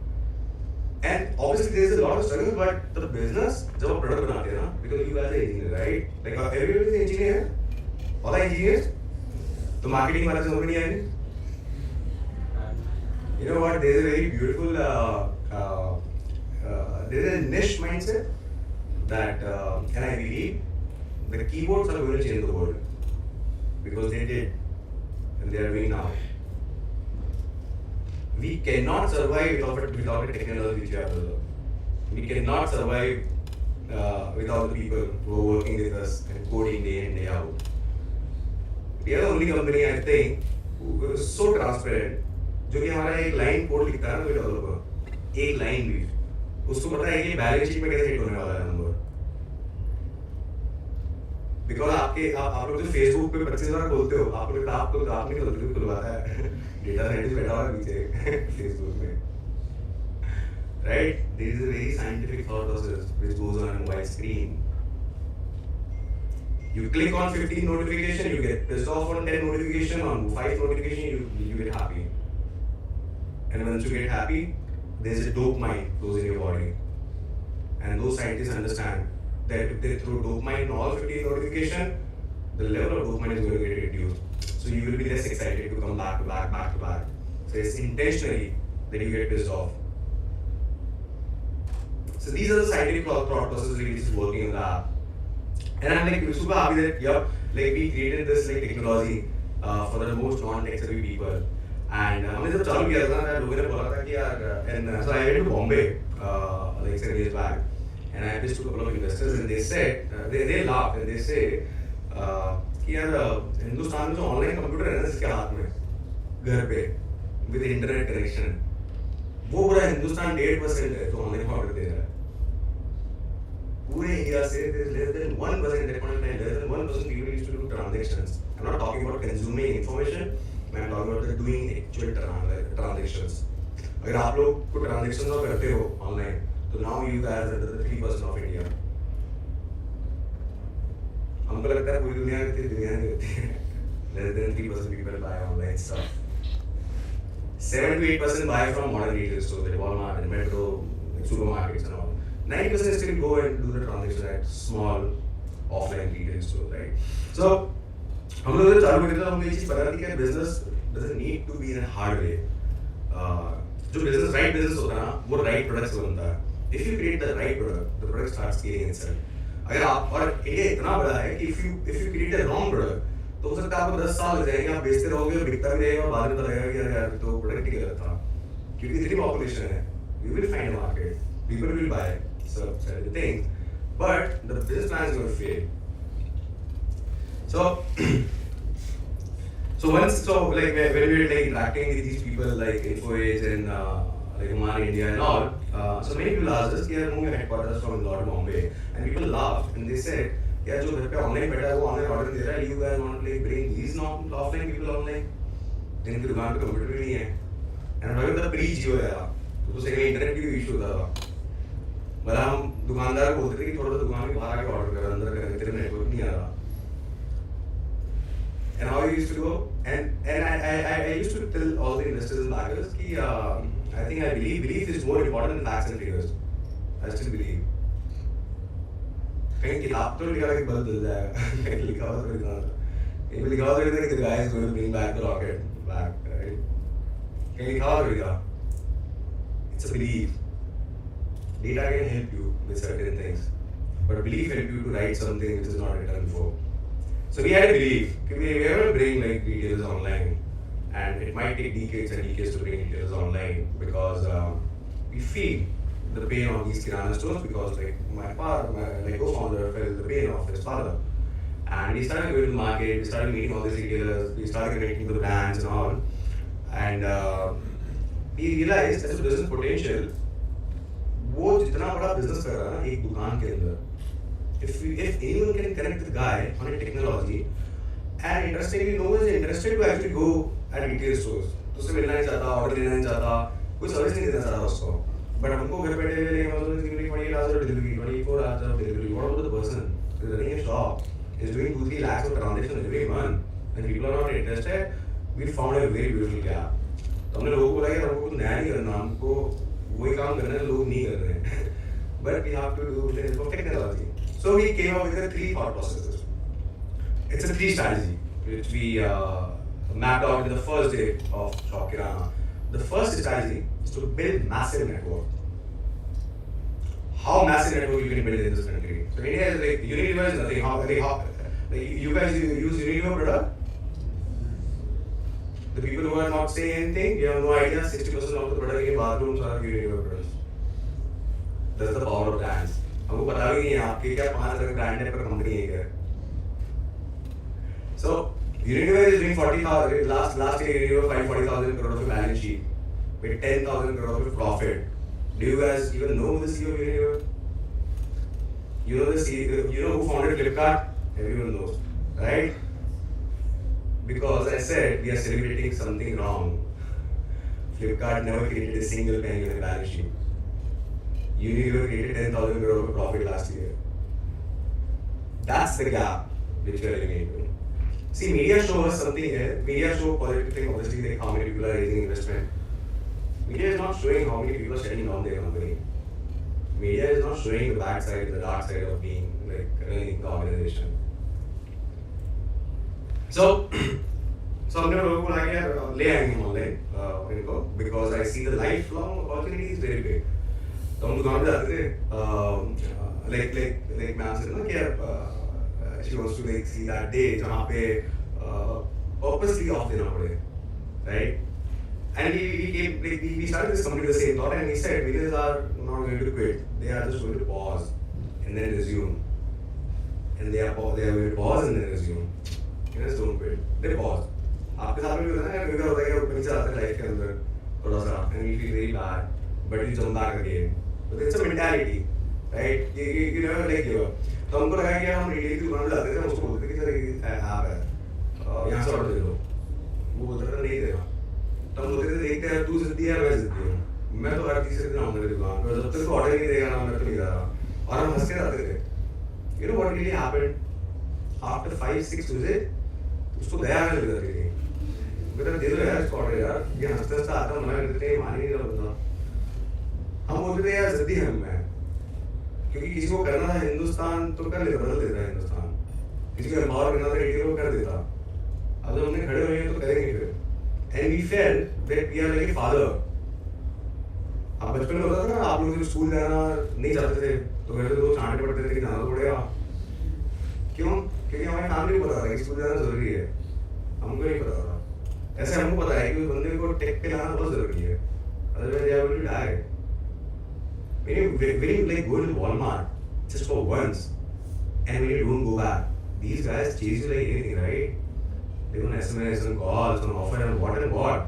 And obviously there is a lot of struggle, but the business जब आप product बनाते हैं ना, because you guys are engineer, right? Like everybody is an engineer, all are engineers, तो marketing वाला समझ में नहीं आएगी. You know what? There is a very beautiful, there is a niche mindset that, and I believe the keyboards are going to change the world because they did, and they are doing now. We cannot survive without the technology which we have developed. We cannot survive without the people who are working with us and coding day in day out. We are the only company, I think, who is so transparent जो कि हमारा एक line code लिखता है ना कोई developer, एक line भी, उसको पता है कि बैलेंस शीट में कैसे हिट होने वाला है नंबर। बिकॉज आप लोग जो फेसबुक पे 25 बार खोलते हो, आप लोग आप नहीं खोलते, खुलवाता है डेटा साइंटिस्ट बैठा हुआ पीछे फेसबुक में, right? There is a very scientific thought process which goes on a mobile screen. You click on 15 notification, you get pissed off on 10 notification, on 5 notification, you get happy. And once you get happy, there is a dopamine goes in your body. And those scientists understand that if they throw dopamine in all 15 notification, the level of dopamine is going to get reduced. So you will be less excited to come back to back, back to back. So it's intentionally that you get pissed off. So these are the scientific thought processes which is working in the app. And I'm like super happy that like we created this like technology for the most non-tech savvy people. And हमने जब चालू किया था ना, लोगों ने बोला था कि यार, and so I went to Bombay like 7 years back, and I pitched to a couple of investors, and they said they laughed and they say कि यार हिंदुस्तान में जो ऑनलाइन कंप्यूटर है ना इसके हाथ में घर पे with internet connection, वो पूरा हिंदुस्तान 1.5% है जो ऑनलाइन ऑर्डर दे रहा है पूरे इंडिया से। less than 1% at point in time, less than 1% people used to do transactions. I'm not talking about consuming information, I'm talking about the doing actual transactions. अगर आप लोग को transactions करते हो ऑनलाइन, तो now you guys are the 3% of India. हमको लगता है पूरी दुनिया करती नहीं करती है। Less than 3% people buy online stuff. 7 to 8% buy from modern retail stores like Walmart and Metro, like supermarkets and all. 90% still go and do the transaction at small offline retail stores, right? So, हम लोग जब चालू करते थे हमको ये चीज़ पता थी कि business doesn't need to be in a hard way. जो business right business होता है ना, वो right products से बनता है. If you create the right product, the product starts scaling itself. अगर आप और ये इतना बड़ा है कि if you create a wrong product, तो हो सकता है आपको 10 साल लग जाएंगे, आप बेचते रहोगे, बिकता भी रहेगा, बाद में पता लगेगा कि यार तो प्रोडक्ट ही गलत था, क्योंकि इतनी पॉपुलेशन है, you will find a market, people will buy certain things, but the business plan is going to fail. So like when we were like interacting with these people like InfoAge and like Human India and all, so many people asked us, "Yaar, we have headquarters from Indore, Bombay," and people laughed and they said, "यार जो घर पे online बैठा है वो online order दे रहा है, you guys want to like bring these offline people online, जिनकी दुकान पे कंप्यूटर भी नहीं है." And अगर तब प्री जियो era, तो उससे कहीं इंटरनेट की इशू होता था, मतलब हम दुकानदार को बोलते थे कि थोड़ा सा दुकान के बाहर आके ऑर्डर कर, अंदर करेंगे, तेरे नेटवर्क नहीं आ रहा. And how I used to go, and I used to tell all the investors and backers कि I belief is more important than facts and figures. I still believe. कहीं किताब तो लिखा है कि बल्ब जल जाएगा, कहीं लिखा हुआ तो लिखा था, कहीं लिखा हुआ तो लिखा कि the guy is going to bring back the rocket back, right? कहीं लिखा हुआ तो लिखा. It's a belief. Data can help you with certain things, but belief help you to write something which is not written before. So we had a belief that we were going to bring like retailers online, and it might take decades and decades to bring retailers online because we feel the pain of these kirana stores, because like my co-founder felt the pain of his father, and we started going to the market, we started meeting all these retailers, we started connecting with the brands and all, and we realized as a business potential, वो जितना बड़ा business कर रहा है ना एक दुकान के अंदर, if anyone can connect with the guy on a technology, and interestingly no one is interested to actually go at retail stores, तो उससे मिलना नहीं चाहता, ऑर्डर लेना नहीं चाहता, कोई सर्विस नहीं देना चाहता उसको, but हमको घर बैठे हुए Amazon is giving 28 hours of delivery, 24 hours of delivery. What about the person who is running a shop, is doing 2-3 lakhs of transactions every month, and people are not interested? We found a very beautiful gap. तो हमने लोगों को बोला कि हमको कुछ नया नहीं करना, हमको वही काम करना है लोग नहीं कर रहे हैं, but we have to do this for technology. So we came up with 3 thought processes. It's a 3 strategy which we mapped out in the first day of Shop Kirana. The first strategy is to build massive network. How massive network you can build in this country? So India is like Unilever is nothing. How like you guys use Unilever product? The people who are not saying anything, you have no idea. 60% of the product in bathrooms are Unilever products. That's the power of brands. हमको पता भी नहीं है आपके क्या 5 अलग brand है पर कंपनी एक है. So Unilever is doing 40,000. Last year Unilever filed 40,000 crore of balance sheet with 10,000 crore of profit. Do you guys even know the CEO of Unilever? You know the CEO, you know who founded Flipkart? Everyone knows, right? Because I said we are celebrating something wrong. Flipkart never created a single penny in the balance sheet. Unilever created 10,000 crore of profit last year. That's the gap which we are living into. See, media show us something here. Media show positive thing, obviously, like how many people are raising investment. Media is not showing how many people are shutting down their company. Media is not showing the bad side, the dark side of being like running the organization. So I'm going to lay hanging online because I see the lifelong opportunity is very big. तो हम दुकान पे जाते थे like ma'am से ना कि she wants to like see that day जहाँ पे purposely off देना पड़े, right? And we started this company with the same thought, and he said videos are not going to quit, they are just going to pause and then resume, and they are going to pause and then resume. You just don't quit, they pause. आपके साथ में भी होता है ना, कभी होता है कि ऊपर नीचे आते हैं लाइफ के अंदर थोड़ा सा and you feel very bad, but you jump back again. But it's a mentality, right? You never like give up. तो हमको लगा कि हम रिटेल की दुकान पे जाते थे, हम उसको बोलते थे कि सर ऐप है यहाँ से ऑर्डर दे दो, वो बोलता था नहीं देगा। तो हम बोलते थे देखते हैं तू जिद्दी है मैं जिद्दी हूँ, मैं तो हर तीसरे दिन आऊँगा दुकान पे, जब तक तो ऑर्डर नहीं देगा ना मैं तो नहीं जा रहा, और हम हंस के जाते थे। You know what really happened? After 5-6 visits उसको दया आने लग जाती थी, मेरा दे दो यार इसको ऑर्डर यार, ये हंसते हंसते आता मना करते थे, मान ही नहीं रहा बंदा। हम बोलते थे यार जिद्दी हम मैं, क्योंकि किसी को करना था हिंदुस्तान तो कर लेता, बदल देता है हिंदुस्तान, किसी को एम्पावर करना था रिटेल को कर देता। अब जब हमने खड़े हुए हैं तो करेंगे फिर। And we felt that we are like a father. अब बचपन में होता था ना, आप लोग जब स्कूल जाना नहीं जाते थे तो घर से लोग डांटते पड़ते थे कि जाना तो पड़ेगा। क्यों? क्योंकि हमारी फैमिली को पता था कि स्कूल जाना जरूरी है, हमको नहीं पता था। ऐसे हमको पता है कि उस बंदे को टेक पे लाना बहुत जरूरी है, otherwise they are going to die. When you like go to Walmart just for once and when you don't go back, these guys chase you like anything, right? They don't SMS and calls and offer and what.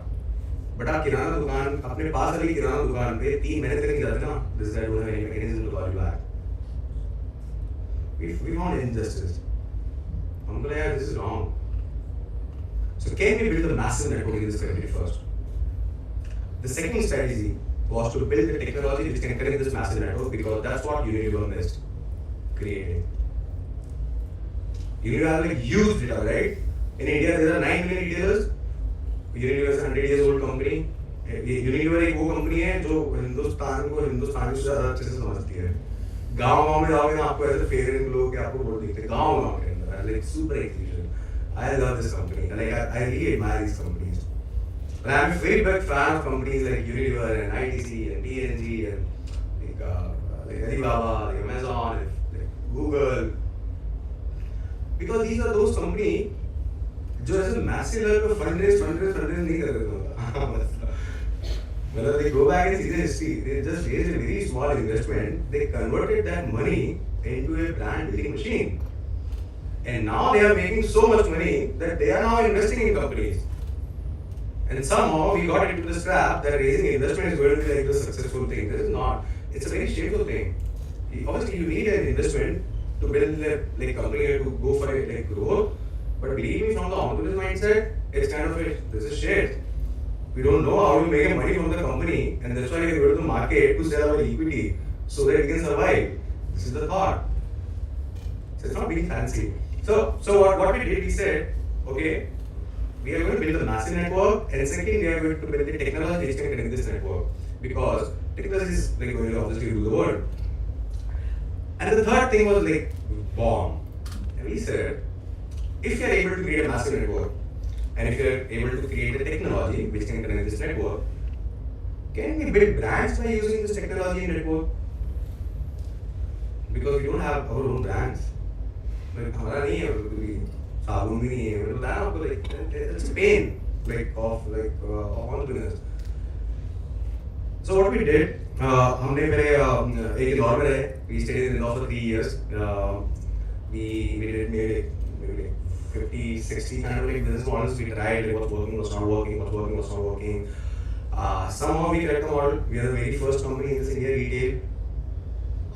But आप किराना दुकान अपने पास वाली किराना दुकान पे 3 महीने तक नहीं जाते ना, this guy don't have any mechanism to call you back. We found injustice. हमको लगा this is wrong. So can we build a massive network in this country first? The second strategy was to build the technology which can connect this massive network, because that's what Unilever missed creating. Unilever has like huge data, right? In India there are 9 million retailers. Unilever is a 100 years old company. Unilever एक वो company है जो हिंदुस्तान को हिंदुस्तानी से ज़्यादा अच्छे से समझती है। गाँव में जाओगे ना आपको ऐसे फेयरिंग लोग के आपको बोल देते हैं गाँव के अंदर, like super inclusion. I love this company. Like I really admire these companies. But I'm a very big fan of companies like Unilever and ITC and P&G and like Alibaba, like Amazon, like Google. Because these are those companies जो ऐसे massive level पे fundraise नहीं कर रहे थे। मतलब they go back and see the history. They just raised a very small investment. They converted that money into a brand building machine. And now they are making so much money that they are now investing in companies. And somehow we got into this trap that raising investment is going to be like the successful thing. This is not. It's a very shameful thing. Obviously, you need an investment to build a like company to go for a like growth. But believe me, from the entrepreneur's mindset, it's kind of this is shit. We don't know how to make money from the company, and that's why we go to the market to sell our equity so that we can survive. This is the thought. So it's not being fancy. So what we did, we said, okay, we are going to build a massive network, and second, we are going to build the technology which can connect this network, because technology is like going to obviously rule the world. And the third thing was like bomb. And we said, if you are able to create a massive network, and if you are able to create a technology which can connect this network, can we build brands by using this technology and network? Because we don't have our own brands. Like हमारा नहीं है कोई साबुन भी नहीं है, मैंने बताया आपको like it's a pain like of entrepreneurs. So what we did, हमने पहले एक इंदौर में रहे, we stayed in Indore for 3 years. We did maybe 50 360 kind of like business models. We tried like what's working, what's not working, what's working, what's not working. Somehow we cracked the model. We are the very first company in this India retail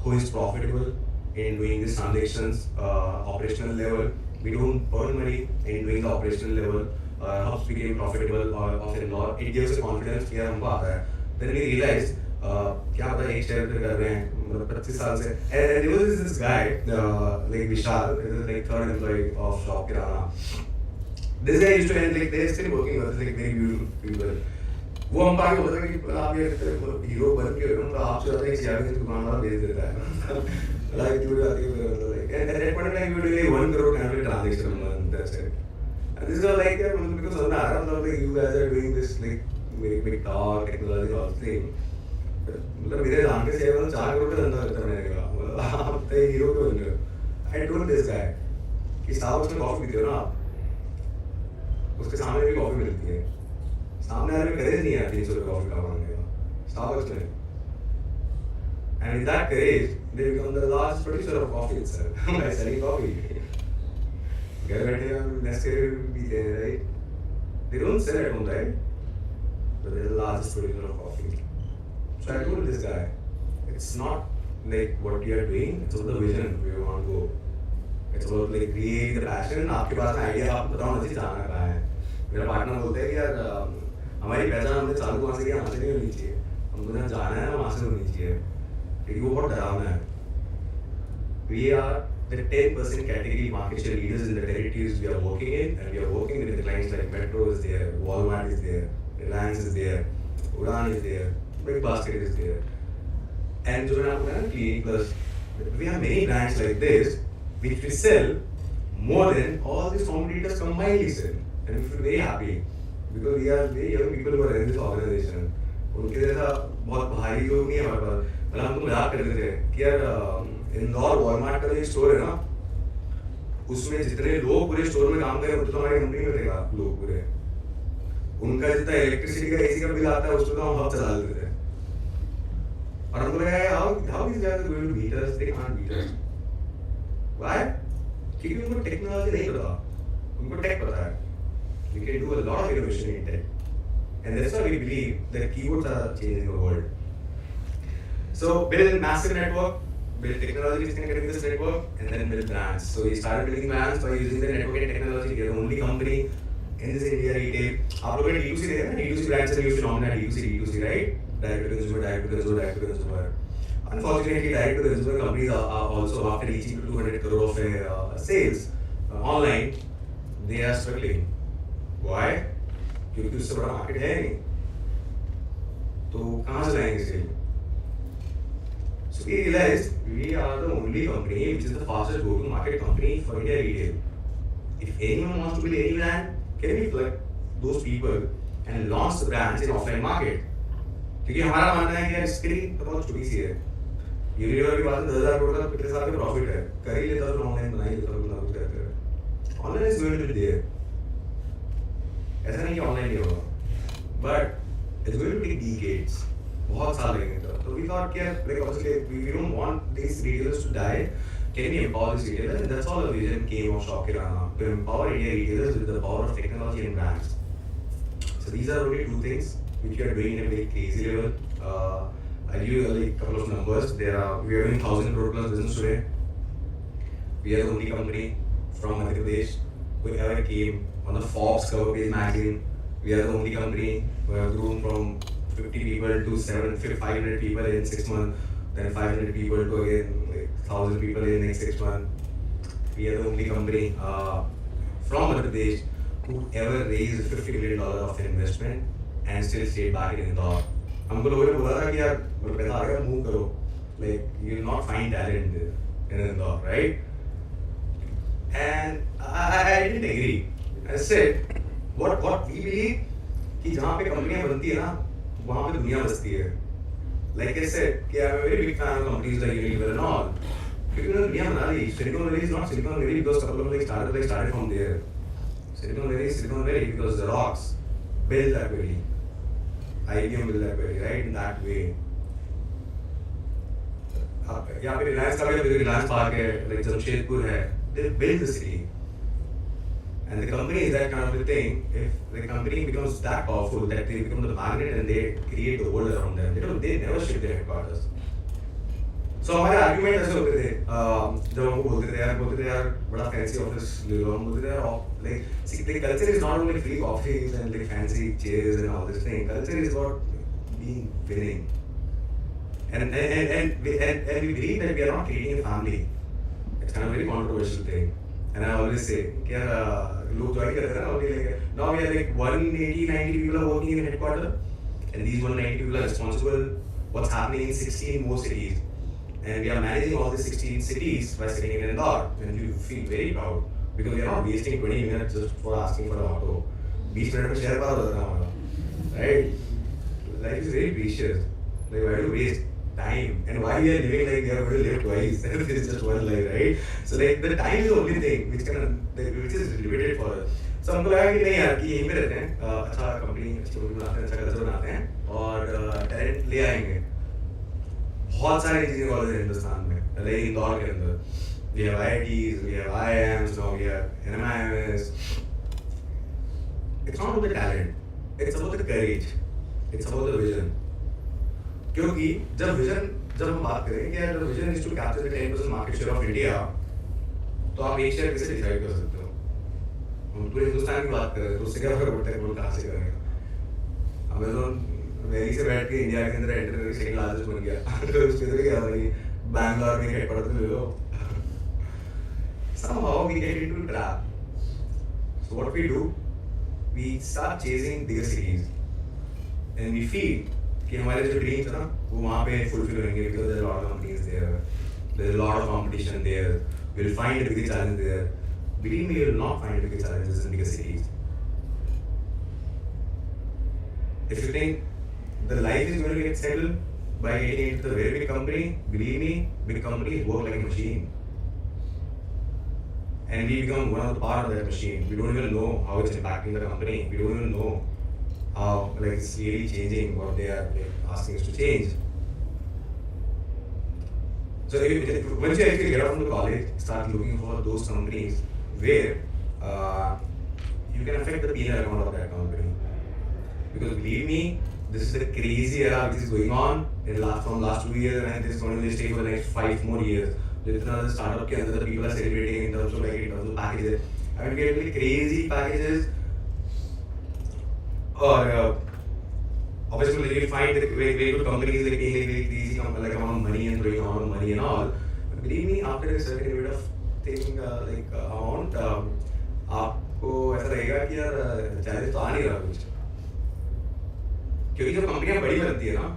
who is profitable in doing these transactions, operational level. We don't burn money in doing the operational level. Hubs became profitable of a lot. It gives us confidence कि यार हमको आता है. Then we realized क्या पता एक share पे कर रहे हैं मतलब 25 साल से. And there was this guy like Vishal, like third employee of shop Kirana. This guy used to end like they're still working with like very beautiful people. वो हम पाके बोलते हैं कि आप ये हीरो बन के मतलब आपसे ज़्यादा एक चाय की दुकान वाला बेच देता है. Like you जाती है like and at that point in time you do like 1 crore kind of transaction a month. That's it. And this is all like because समझ में आ रहा मतलब like you guys are doing this like big talk technology all thing. मतलब मेरे जान के share मतलब 4 करोड़ का धंधा करता है मैंने कहा मतलब आप तो हीरो क्यों बन रहे हो? I told this guy कि Starbucks में कॉफी पीते हो ना आप उसके सामने भी कॉफी मिलती है. सामने आने में करेज नहीं है 300 रुपये कॉफी का मांगने का Starbucks में. And with that courage, they become the largest producer of coffee itself by selling coffee. घर बैठे हम Nescafe पीते हैं, right? They don't sell at home, right? But they're the largest producer of coffee. So I told this guy, it's not like what you are doing, it's about the vision where you want to go. It's about like creating the passion. आपके पास में idea आप बताओ मुझे जाना कहाँ है. मेरा partner बोलता है कि यार हमारी पहचान हमने चालू वहाँ से किया, वहाँ से नहीं होनी चाहिए. हमको जहाँ जाना है वहाँ से होनी चाहिए. क्योंकि वो बहुत डरावना है. We are the 10% category market share leaders in the territories we are working in, and we are working with the clients like Metro is there, Walmart is there, Reliance is there, Udaan is there, Big Basket is there. And जो मैंने आपको बताया ना Clinic Plus, we have many brands like this which we sell more than all these competitors combined sell, and we feel very happy because we are very young people who are in this organization. उनके जैसा बहुत भारी लोग नहीं है हमारे पास. मतलब हम तो मजाक करते थे कि यार इंदौर वॉलमार्ट का जो स्टोर है ना उसमें जितने लोग पूरे स्टोर में काम करें उतना हमारी कंपनी में देगा लोग पूरे. उनका जितना इलेक्ट्रिसिटी का एसी का बिल आता है उसको तो हम हब चला देते थे. और हमको लगा how these guys are going to beat us? They can't beat us. Why? क्योंकि उनको टेक्नोलॉजी नहीं पता, उनको टेक पता है. We can do a lot of innovation in tech. And that's why we believe that keyboards are changing the world. So build a massive network, build technology which can connect this network, and then build brands. So we started building brands by using the network and technology. We are the only company in this India retail. आप लोगों ने D2C देखा ना? D2C brands are used to nominate D2C, right? Direct to consumer, direct to consumer, direct to consumer. Unfortunately, direct to consumer companies are also after reaching to 200 crore of sales online, they are struggling. Why? क्योंकि उससे बड़ा market है नहीं. तो कहाँ से लाएंगे cell? So we realized we are the only company which is the fastest go-to-market company for India retail. If anyone wants to build any brand, can we plug those people and launch the brands in offline market? क्योंकि हमारा मानना है कि यार screen तो बहुत छोटी सी है. यूनिलीवर की बात 10,000 करोड़ का पिछले साल का प्रॉफिट है. कर ही लेता तो ऑनलाइन बना ही लेता तो कुछ करते हैं. Online is going to be there. ऐसा नहीं कि ऑनलाइन नहीं होगा. But it's going to take decades. बहुत साल लगेंगे. So we thought that like obviously we don't want these retailers to die. Can we empower these retailers? And that's all the vision came of Shop Kirana, to empower India retailers with the power of technology and brands. So these are only two things which we are doing in a very crazy level. I'll give you like a couple of numbers. We are doing 1,000 crore plus business today. We are the only company from Madhya Pradesh who ever came on the Forbes cover page magazine. We are the only company who have grown from 50 people to 500 people in 6 months, then 500 people to again like 1,000 people in next 6 months. We are the only company from Madhya Pradesh who ever raised $50 million of investment and still stayed back in Indore. हमको लोगों ने बोला था कि यार पैसा आ गया move करो, like you will not find talent in Indore, right? And I didn't agree. I said what we believe कि जहाँ पे कंपनियाँ बनती है ना वहाँ पे दुनिया बसती है. Like I said, कि I'm a very big fan of companies like Unilever and all. क्योंकि उन्होंने दुनिया बना ली. Silicon Valley is not Silicon Valley because couple of started from there. Silicon Valley is Silicon Valley because the rocks built that valley. IBM built that valley, right? In that way. यहाँ पे Reliance का भी Reliance Park है, like Jamshedpur है. They built the city. And the company is that kind of a thing. If the company becomes that powerful that they become the magnet and they create the world around them, they never shift their headquarters. So हमारे argument ऐसे होते थे जब हमको बोलते थे यार बड़ा फैंसी ऑफिस ले लो हम बोलते थे यार like see the culture is not only free office and like fancy chairs and all this thing. Culture is about being winning. And we believe that we are not creating a family. It's kind of a very controversial thing. And I always say कि यार लोग join करते हैं ना only like now we are like 180-90 people are working in headquarters and these 190 people are responsible what's happening in 16 more cities. And we are managing all these 16 cities by sitting in Indore, and you feel very proud because we are not wasting 20 minutes just for asking for an auto. 20 minutes में share पार होता है हमारा, right? Life is very precious. Like why do you waste time? And why we are living like we are going to live twice? This is just one life, right? So like the time is the only thing which is limited for us. So हमको लगा कि नहीं यार कि यहीं पे रहते हैं, अच्छा कंपनी अच्छी कंपनी बनाते हैं, अच्छा कल्चर बनाते हैं और टैलेंट ले आएंगे. बहुत सारी चीजें कॉलेज है हिंदुस्तान में, लाइक इंदौर के अंदर we have IITs, we have IIMs, now we have NMIMS. It's not about the talent, it's about the courage, it's about the vision. क्योंकि जब हम बात करें कि यार vision is to capture the 10% market share of India, तो आप एक शेयर कैसे डिसाइड कर सकते हो? हम पूरे हिंदुस्तान की बात कर रहे हैं तो उससे क्या फर्क पड़ता है कौन कहाँ से करेगा? अमेज़न वैली से बैठ के इंडिया के अंदर एंटर सेकंड लार्जेस्ट बन गया तो उसके तो क्या भाई बैंगलोर में हेडक्वार्टर ले लो. Somehow we get into a trap. So what we do, we start chasing bigger cities and we feel कि हमारे जो ड्रीम्स है ना वो वहाँ पे फुलफिल होंगे because there are a lot of companies there, there is a lot of competition there, we'll find a bigger challenge there. Believe me, you will not find bigger challenges in bigger cities. If you think the life is going to get settled by getting into the very big company, believe me, big companies work like a machine. And we become one of the part of that machine. We don't even know how it's impacting the company. We don't even know how like it's really changing what they are like, asking us to change. So once you actually get out from the college, start looking for those companies where you can affect the P&L account of that company. Because believe me, this is the crazy era which is going on from last 2 years and this is going to stay for the next 5 more years. जितना startup के अंदर people are celebrating in terms of packages. I mean, we get really crazy packages. Or obviously you find that very good companies like paying very crazy like amount of money and throwing amount of money and all. But believe me, after a certain bit of thing amount, आपको ऐसा लगेगा कि यार challenge तो आ नहीं रहा कुछ. क्योंकि जब कंपनियां बड़ी बनती है ना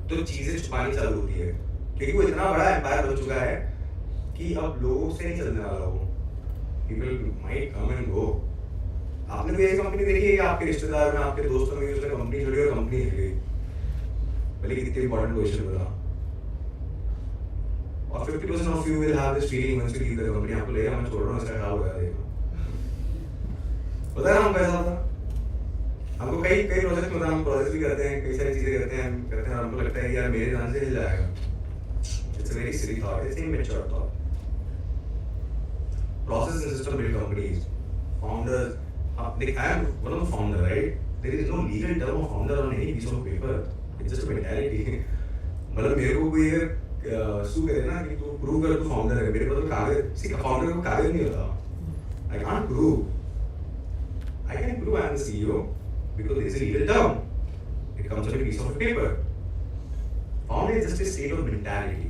तो चीजें छुपानी चालू होती है क्योंकि वो इतना बड़ा एम्पायर बन चुका है कि अब लोगों से नहीं चलने वाला वो. People might come and go. आपने भी ऐसी कंपनी देखी है कि आपके रिश्तेदार में आपके दोस्तों में उसने कंपनी छोड़ी और कंपनी हिल गई भले कितनी इंपॉर्टेंट पोजीशन मिला. और 50% of you will have this feeling once you leave the company. आपको लगेगा मैं छोड़ रहा हूँ इसका खराब हो गया. देखो पता है हम कैसा होता. हमको कई प्रोजेक्ट में हम प्रोजेक्ट भी करते हैं, कई सारी चीजें करते हैं हमको लगता है कि यार मेरे ध्यान से हिल जाएगा. It's a very silly thought, it's immature thought. Process and system build companies. Founders, I am one of the founder, right? There is no legal term of founder on any piece of paper. It's just a mentality. मतलब मेरे को कोई अगर सू करे ना कि तू prove कर तू फाउंडर है, मेरे पास तो कागज सिर्फ फाउंडर को कागज नहीं होता. I can't prove. I can prove I am the CEO because there is a legal term. It comes on a piece of paper. Founder is just a state of mentality.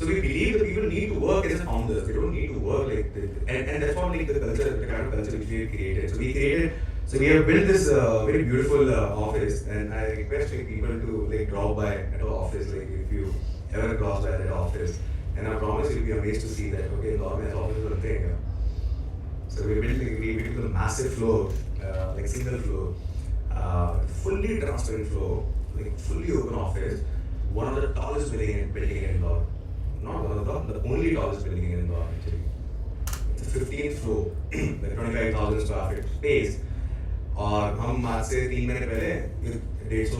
So we believe that people need to work as founders. They don't need to work like this. And that's what like the culture, the kind of culture which we have created. So we have built this very beautiful office, and I request like, people to like drop by at our office, like if you ever cross by that office. And I promise you'll be amazed to see that okay, the organized office is a thing. So we built a massive floor, like single floor, fully transparent floor, like fully open office, one of the tallest building in Indore. Not one of them, the only tallest building in Indore actually. It's a 15th floor, like 25,000 square feet space. और हम आज से 3 महीने पहले 150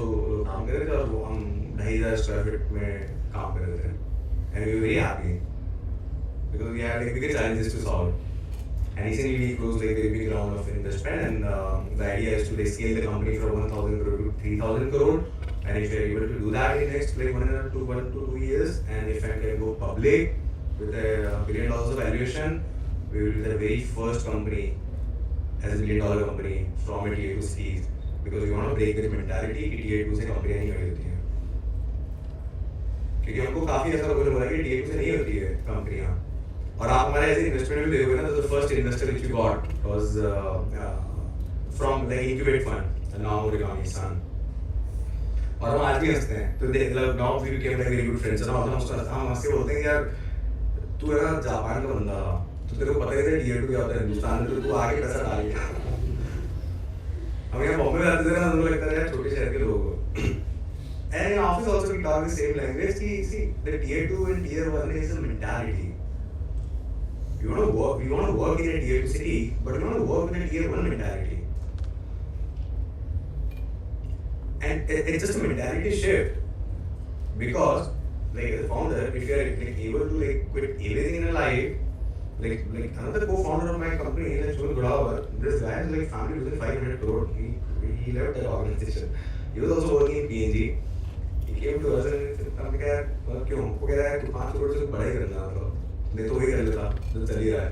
काम कर रहे थे और वो हम 2,500 स्क्वायर फीट में काम कर रहे थे. And we were very happy because we had like bigger challenges to solve. And recently we closed like a very big round of investment, and the idea is to like scale the company from 1,000 crore to 3,000 crore. And if you're able to do that in next like 1 to 2 years, and if I can go public with $1 billion of valuation, we will be the very first company as a $1 billion company from a tier 2 cities, because we want to break that mentality कि tier 2 से कंपनियां नहीं बड़ी होती हैं, क्योंकि हमको काफी ऐसा लोगों ने बोला कि tier 2 से नहीं होती है कंपनियां. और आप हमारे ऐसे इन्वेस्टमेंट भी देखोगे ना, तो the first investor which we got was from the incubate fund, now Origami Sun. और हम आज भी हंसते हैं, तो now we became like very good friends. और हम हंस के बोलते हैं यार तू है ना जापान का बंदा था, तो तेरे को पता ही था tier 2 क्या होता है हिंदुस्तान में, तो तू आगे पैसा डाल गया. हम यहाँ बॉम्बे में आते थे ना, हमको लगता है यार छोटे शहर के लोग. And in office also we talk the same language. See, the tier 2 and tier 1 is a mentality. We want to work in a tier 2 city, but we want to work with a tier 1 mentality. And it's just a mentality shift. Because, like as a founder, if you are like able to like quit everything in a life, like another co-founder of my company, like Turing, this guy is like family within 500 crore. He left that organization. He was also working in PNG. He came to us and हमने कहा यार क्यों? वो कह रहा है तू 5 करोड़ से बड़ा ही करना मतलब. नहीं तो वही कर लेता जो चल ही रहा है.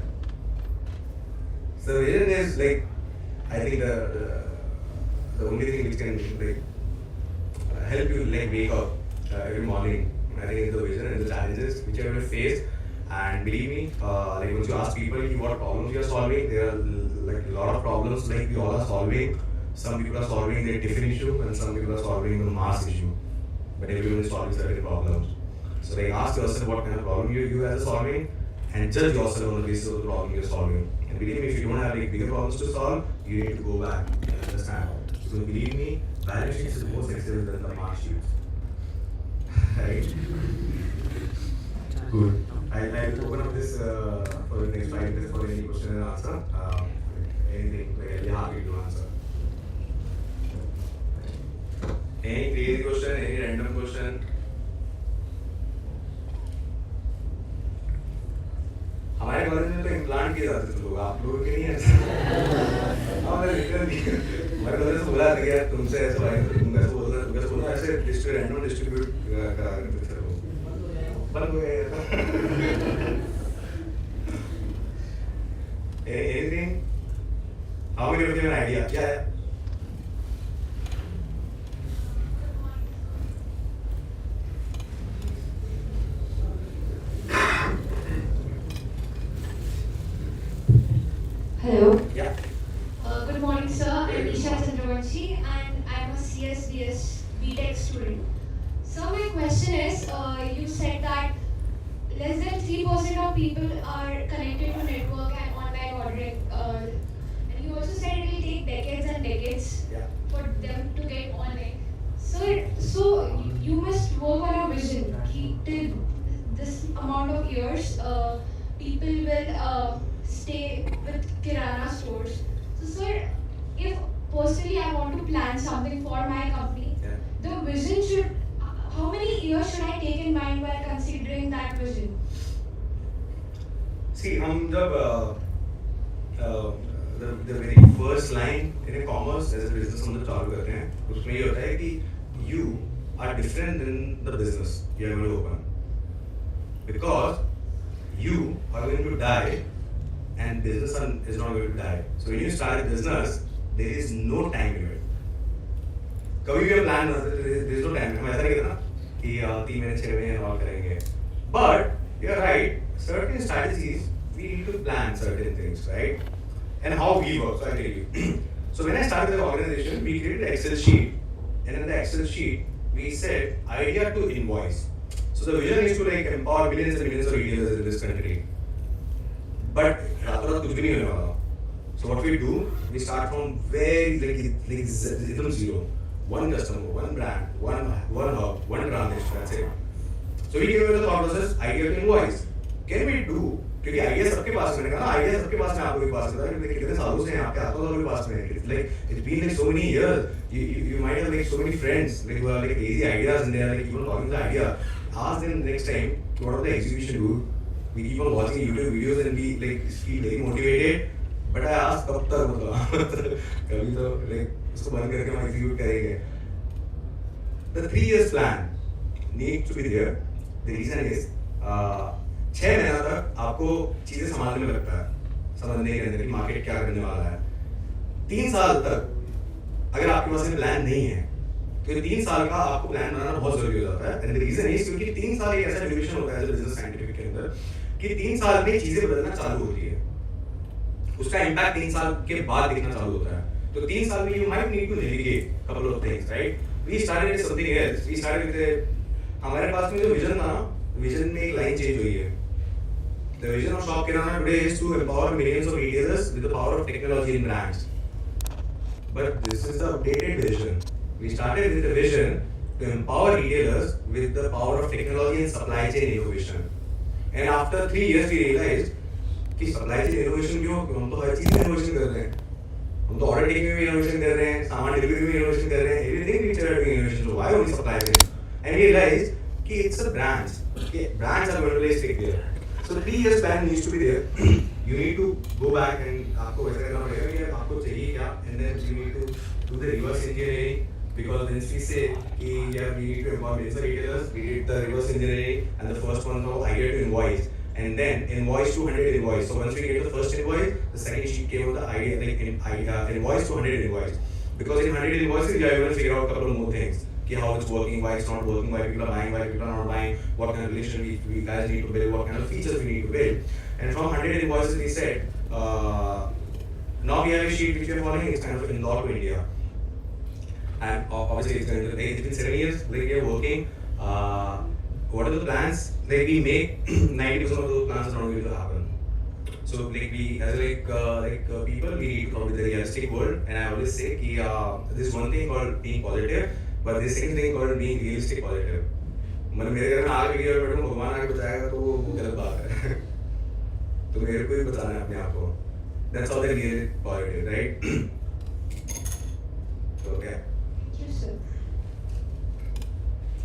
So vision is like, I think the only thing which can like help you like wake up every morning. I think is the vision and the challenges which you will face. And believe me, like once you ask people what problems you are solving, there are like a lot of problems like we all are solving. Some people are solving their different issue and some people are solving the mass issue. But everyone is solving certain problems. So like ask yourself what kind of problem you guys are solving and judge yourself on the basis of the problem you're solving. And believe me, if you don't have like bigger problems to solve, you need to go back and understand. So believe me, balance sheet is more sensitive than the mark sheets. Right? Good. I'll open up this for the next 5 minutes for any question and answer. Anything like you're happy to answer. Any crazy question, any random question? हमारे college में तो implant किए जाते थे लोग, आप लोगों के नहीं है. हमारे लिटरली हमारे कॉलेज से बोला था कि यार तुमसे ऐसा भाई तुम कैसे बोलना ऐसे डिस्ट्रीब्यूट करा करते थे लोग. बंद हो गया. Anything? How many of you have an idea? Yeah. Hello. Yeah. Good morning, sir. I'm Isha Chandravanshi and I'm a CSDS BTech student. So my question is, you said that less than 3% of people are connected to network and online ordering. And you also said it will take decades and decades for them to get online. So you must work on a vision. Till this amount of years, people will stay with Kirana stores. So sir, if personally I want to plan something for my company, the vision should, how many years should I take in mind while considering that vision? See, हम जब the very first line in a commerce as a business हम जब चालू करते हैं, उसमें ये होता है कि you are different than the business you are going to open, because you are going to die and business is not going to die. So when you start a business, there is no time limit. कभी भी plan there is no time. हम ऐसा नहीं कहते ना कि 3 महीने 6 महीने और करेंगे. But you are right. Certain strategies we need to plan certain things, right? And how we work. So I tell you. So when I started the organization, we created an Excel sheet, and in the Excel sheet we said idea to invoice. So the vision is to like empower millions and millions of retailers in this country. But रातों-रात कुछ भी नहीं होने वाला. So what we do, we start from very like zero. One customer, one brand, one hub, one transaction. That's it. So we give you the thought process, idea to invoice. Can we do? क्योंकि idea सबके पास में है ना, idea सबके पास में आपको भी पास में है, क्योंकि कितने सालों से हैं आपके आपको भी पास में है. Like it's been like so many years. You might have like so many friends like who are like crazy ideas and they are like even talking the idea. Ask them next time what are the execution do. we keep on watching YouTube videos and we like feel very motivated. But I ask कब तक मतलब कभी तो like उसको बंद करके हम execute करेंगे. The 3 years plan needs to be there. The reason is 6 महीना तक आपको चीजें संभालने में लगता है, समझने के अंदर कि मार्केट क्या करने वाला है. 3 साल तक अगर आपके पास प्लान नहीं है तो 3 साल का आपको प्लान बनाना बहुत जरूरी हो जाता है. एंड द रीजन इज क्योंकि 3 साल एक ऐसा ड्यूरेशन होता है बिजनेस साइंटिफिक के अंदर कि 3 साल में चीजें बदलना चालू होती है, उसका इम्पैक्ट 3 साल के बाद दिखना चालू होता है. तो 3 साल में you might need to navigate couple of things, right. We started with something else. We started with हमारे पास में जो विजन था ना, विजन में एक लाइन चेंज हुई है. The vision of Shop Kirana today is to empower millions of retailers with the power of technology in brands. But this is the updated vision. We started with the vision to empower retailers with the power of technology and supply chain innovation. And after 3 years we realized कि supply chain innovation क्यों? हम तो हर चीज में innovation कर रहे हैं. हम तो order taking में भी innovation कर रहे हैं, सामान delivery में innovation कर रहे हैं. Everything we are doing innovation. So why only supply chain? And we realized कि it's the brands. कि brands are going to play stick there. So the 3 years plan needs to be there. You need to go back and आपको वैसा करना पड़ेगा कि आपको चाहिए क्या, and then you need to do the reverse engineering, because when we say कि yeah we need to empower business retailers, we did the reverse engineering and the first one was idea to invoice, and then invoice to 100 invoice. So once we get the first invoice, the second sheet came with the idea like invoice to 100 invoice, because in 100 invoices you are going to figure out a couple of more things. How it's working, why it's not working, why people are buying, why people are not buying, what kind of relation we guys need to build, what kind of features we need to build. And from 100 invoices we said, now we have a sheet which we are following, it's kind of Indore to India. And obviously it's going to take, it's been 7 years, like we are working. What are the plans? Like we make 90% of those plans are not going to happen. So like we, as people, we need to come with the realistic world. And I always say, this one thing called being positive, but this second thing called being realistic positive. मतलब मेरे घर में आग लगी और बैठूं भगवान आके बचाएगा तो वो गलत बात है. तो मेरे को ही बचाना है अपने आप को. That's how they real positive, right? So okay. Thank you, sir.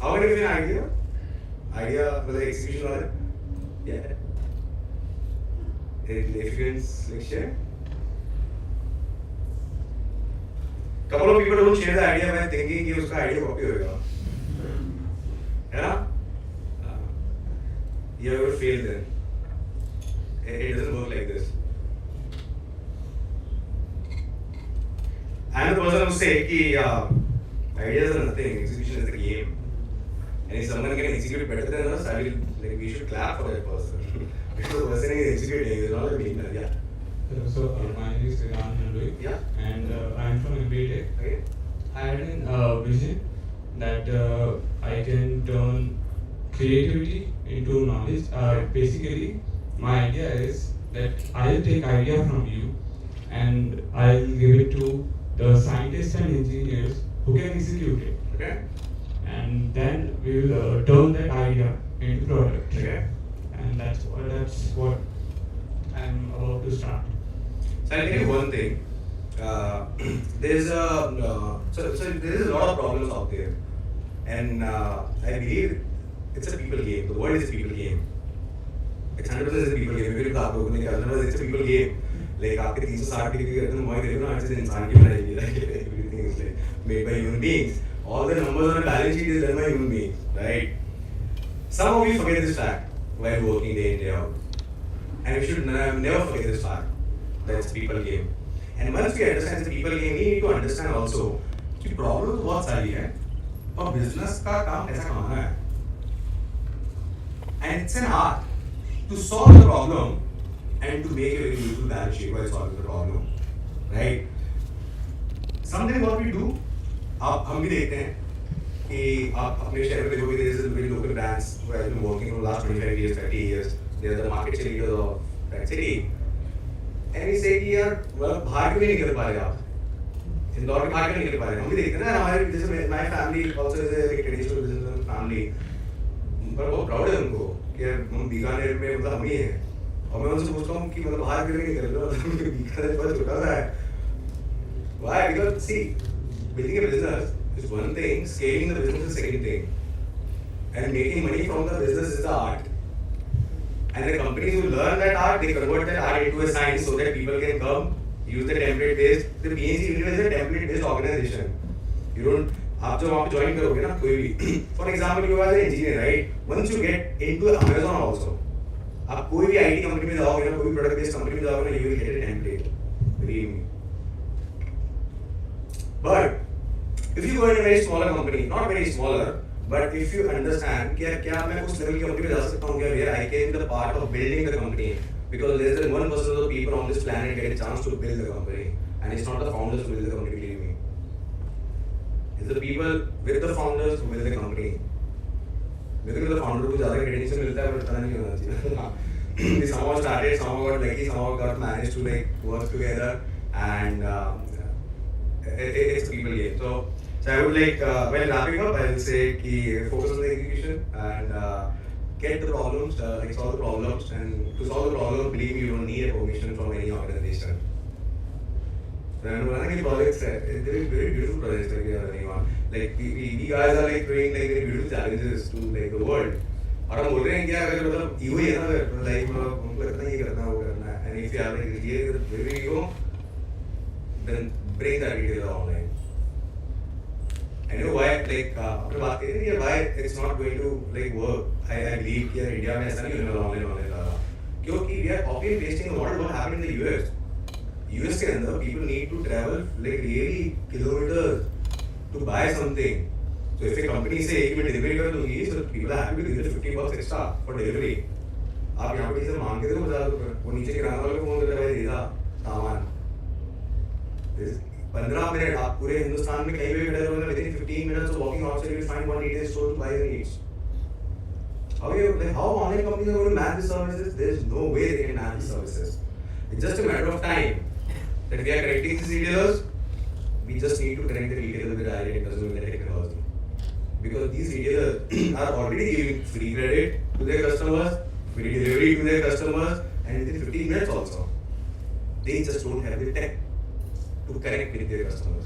How many of you have idea? Idea मतलब execution वाले? Yeah. If you can share. Couple of people don't share the idea by thinking कि उसका idea copy होगा, है ना? You will fail then. It doesn't work like this. I am the person who say कि ideas are nothing, execution is the game. And if someone can execute better than us, I will like we should clap for that person. Because the person is executing is not like me, yeah. So my name is Turing. Yeah. And I am from NMIMS. Okay. I had a vision that I can turn creativity into knowledge. Basically, my idea is that I'll take idea from you and I'll give it to the scientists and engineers who can execute it. Okay. And then we will turn that idea into product. Okay. And that's what I'm about to start. So I'll tell you one thing. There's a there is a lot of problems out there, and I believe it's a people game. The world is a people game. It's 100% a people game. Maybe आप लोगों ने क्या समझा? It's a people game. Like आपके 360 degree करते हैं, mobile देखो ना, ऐसे इंसान की बनाई हुई है. Everything is like made by human beings. All the numbers on a balance sheet is done by human beings, right? Some of you forget this fact while working day in day out, and we should never forget this fact. That's people game. And once we understand the people game, we need to understand also कि problem बहुत सारी है और business का काम ऐसा कमाना है. And it's an art to solve the problem and to make a very beautiful balance sheet while solving the problem, right? Something what we do, आप हम भी देखते हैं कि आप अपने शहर में देखोगे there is very local brands who have been working for the last 25 years, 30 years. They are the market leaders of that city. And we say कि यार मतलब बाहर क्यों नहीं निकल पा रहे आप? इंदौर के बाहर क्यों नहीं निकल पा रहे? हम भी देखते हैं ना हमारे जैसे my family also is a traditional business family. पर बहुत proud है उनको कि हम बीकानेर में मतलब हम ही हैं. और मैं उनसे पूछता हूँ कि मतलब बाहर क्यों नहीं निकल रहे हो? बीकानेर बहुत छोटा सा है. Why? Because see, building a business is one thing, scaling the business is the second thing. And making money from the business is the art. And the companies who learn that art, they convert that art into a science so that people can come, use the template based. The PNC India is a template based organization. You don't, आप जब वहाँ पे join करोगे ना कोई भी, for example you are an engineer, right? Once you get into Amazon also, आप कोई भी IT company में जाओगे ना, कोई भी product based company में जाओगे ना, you will get a template. Believe me. But if you go in a very smaller company, not very smaller, but if you understand कि क्या मैं उस level की company में जा सकता हूँ क्या, where I can be the part of building the company, because less than 1% of the people on this planet get a chance to build the company, and it's not the founders who build the company, believe me. It's the people with the founders who build the company. मेरे को तो founder को ज़्यादा credit से मिलता है, but पता नहीं होना चाहिए. We somehow started, somehow got lucky, somehow got managed to like work together, and it's a people game. So I would like, while wrapping up, I will say कि focus on the execution and get the problems, like solve the problems, and to solve the problem, believe me, you don't need a permission from any organization. And running projects, they're very beautiful projects like we are running on. Like we guys are like doing like very beautiful challenges to like the world. और हम बोल रहे हैं कि अगर मतलब ego ही है ना, अगर like हमको लगता है ये करना है वो करना है, and if you have like really very ego, then bring that detail online. I know why like अपने बात करें कि why it's not going to like work. I believe कि यार इंडिया में ऐसा नहीं होने वाला online वाला, क्योंकि we are copy and pasting the model what happened in the US. US के अंदर people need to travel like really kilometers to buy something. So if a company say एक में delivery कर दूँगी, so people are happy to give it $50 extra for delivery. आप यहाँ पे किसी से मांग के देखो ₹50, वो नीचे किराना वाले को फोन करता है भाई दे दा सामान. 15 मिनट आप पूरे हिंदुस्तान में कहीं भी खड़े रहोगे, within 15 minutes of walking outside you will find one retail store to buy your needs. How online companies are going to manage the services? There is no way they can manage the services. It's just a matter of time that we are connecting these retailers. We just need to connect the retailer with the direct customer with the technology. Because these retailers are already giving free credit to their customers, free delivery to their customers, and within 15 minutes also. They just don't have the tech to connect with their customers,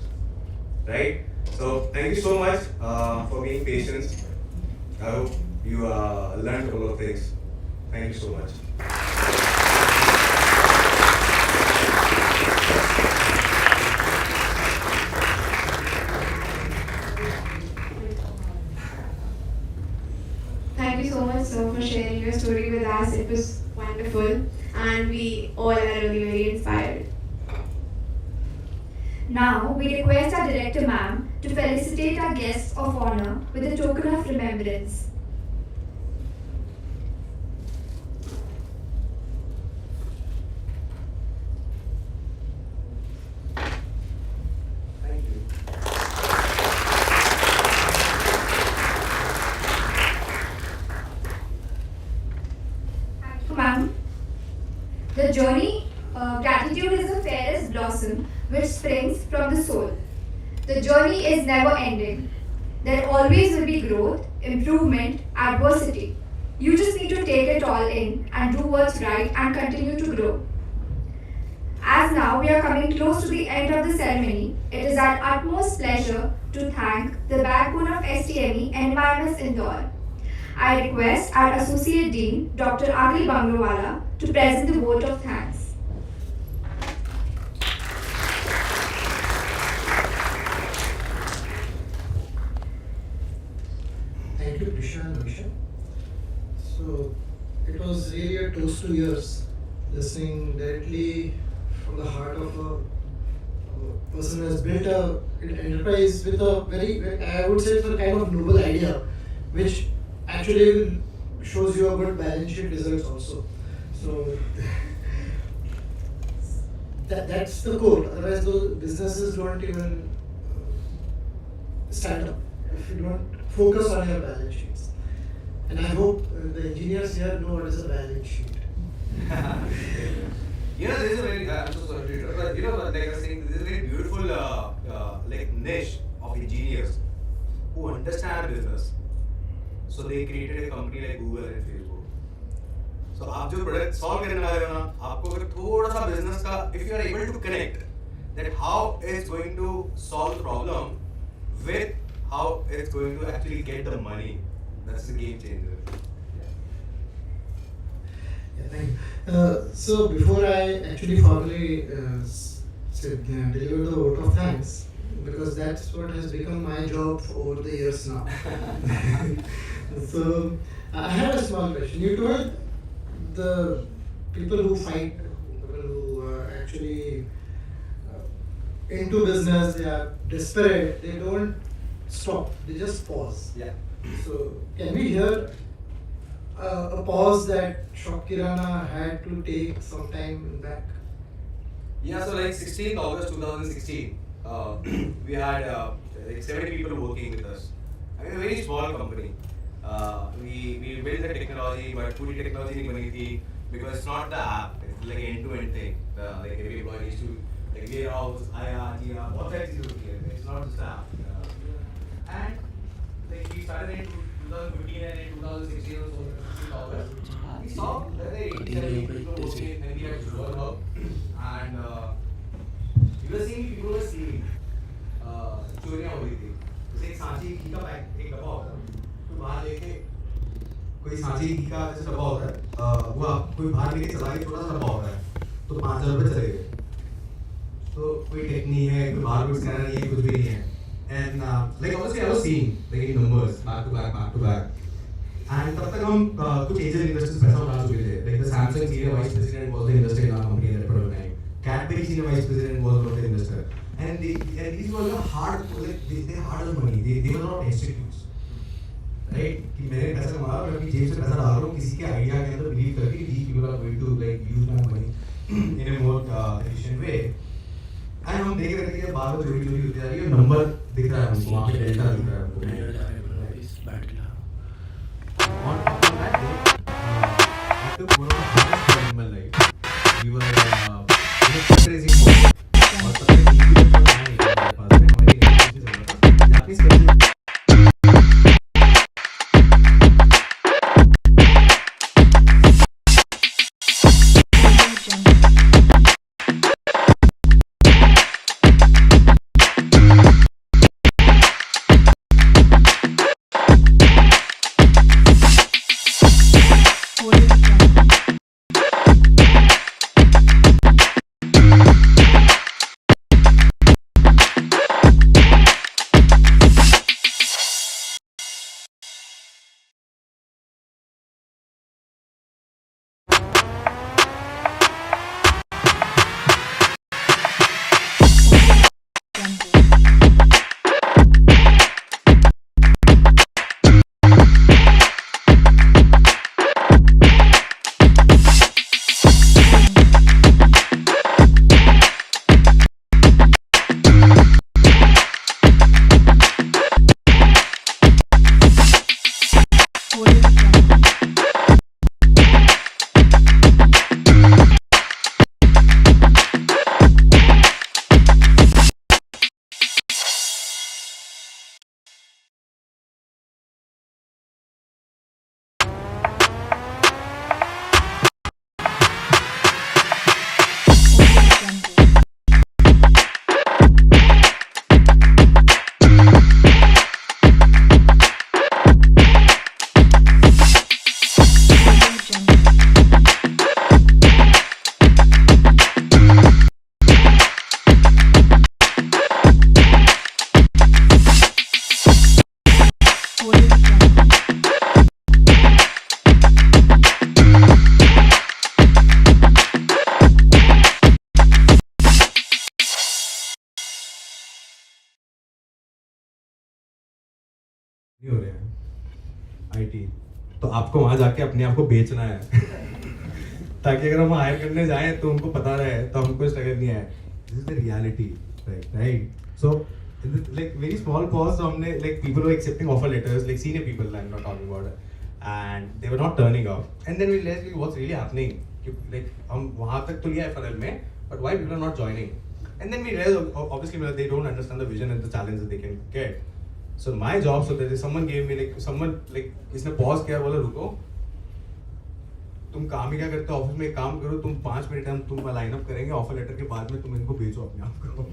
right? So thank you so much for being patient. I hope you learned a couple of things. Thank you so much. Thank you so much, sir, for sharing your story with us. It was wonderful, and we all are really very inspired. Now, we request our director ma'am to felicitate our guests of honor with a token of remembrance. Thank you. Thank you, ma'am. The journey, gratitude is the fairest blossom which springs from the soul. The journey is never ending. There always will be growth, improvement, adversity. You just need to take it all in and do what's right and continue to grow. As now we are coming close to the end of the ceremony, it is our utmost pleasure to thank the backbone of STME NMIMS Indore. I request our Associate Dean, Dr. Akhil Bangrowala, to present the vote of thanks. Thank you, Prisha and Amisha. So, it was really a toast to yours, listening directly from the heart of a person who has built an enterprise with a very, I would say, it's a kind of noble idea, which actually shows you a good balance sheet results also. So, that's the core. Otherwise, those businesses don't even stand up if you don't focus on your balance sheets. And I hope the engineers here know what is a balance sheet. This is a very, I'm so sorry to interrupt, but like I was saying, this is a very beautiful like niche of engineers who understand business. So they created a company like Google and Facebook. So आप जो product solve करने वाले हो ना, आपको अगर थोड़ा सा business का, if you are able to connect that how it's going to solve the problem with how it's going to actually get the money, that's the game changer. Yeah, thank you. So before I actually formally deliver the vote of thanks, because that's what has become my job over the years now. So I have a small question. You told the people who fight, people who are actually into business, they are desperate, they don't stop, they just pause. Yeah. So can we hear a pause that Shop Kirana had to take some time back? Yeah, so like 16th August 2016, we had like 70 people working with us. I mean, a very small company. We built the technology, but पूरी technology नहीं बनी थी because it's not the app. It's like end-to-end thing. Like every employee needs to like warehouse, IR, GR, all that चीज़ होती है. It's not just the app. And like we started in 2015 and in 2016 or so, 16th August, we saw that there are 70 people working and we had to work out. And we were seeing people were stealing. चोरियां हो रही थी. जैसे एक सांची घी का pack एक डब्बा होता है. कोई बाहर लेके कोई सांची घी का जैसे डब्बा होता है. वो आप कोई बाहर लेके चला के छोटा सा डब्बा होता है. तो 5,000 रुपए चले गए. तो कोई टेक नहीं है, कोई बाहर कोई स्कैनर नहीं है, कुछ भी नहीं है. And like obviously I was seeing like in numbers back to back. And तब तक हम कुछ angel investors पैसा उठा चुके थे. Like the Samsung senior vice president was the investor in our company at that point of time. Cadbury senior vice president was one of the investor. And these were the hard, like they hard earned money. They were not institutes. Right? कि मैंने पैसा कमाया और अपनी जेब से पैसा डाल रहा हूँ किसी के आइडिया के अंदर बिलीव करके these people are going to like use my money in a more efficient way. And हम देख रहे थे कि बार बार चोरी होती जा रही है. नंबर दिख रहा है हमको, वहाँ पे डेल्टा दिख रहा है हमको. On that day, after one of the hardest days in my life, we were fundraising for और तब तक यूट्यूब पर आया नहीं था हमारे पास में. हमारी एजेंसी से हुआ था जापानीज कंपनी. नहीं हो रहे हैं आईटी. तो आपको वहां जाके अपने आप को बेचना है ताकि अगर हम हायर करने जाएं तो उनको पता रहे तो हमको स्ट्रगल नहीं है. This is the reality, right? So like very small pause, so हमने like people were accepting offer letters, like senior people I'm not talking about, and they were not turning up. And then we realized what's really happening. Like हम वहाँ तक तो लिया FRL में, but why people are not joining? And then we realized obviously they don't understand the vision and the challenge that they can get. So my job, so that someone gave me like इसने pause किया, बोला रुको, तुम काम ही क्या करते हो office में, एक काम करो, तुम 5 मिनट हम तुम लाइन अप करेंगे, ऑफर लेटर के बाद में तुम इनको भेजो अपने आप को.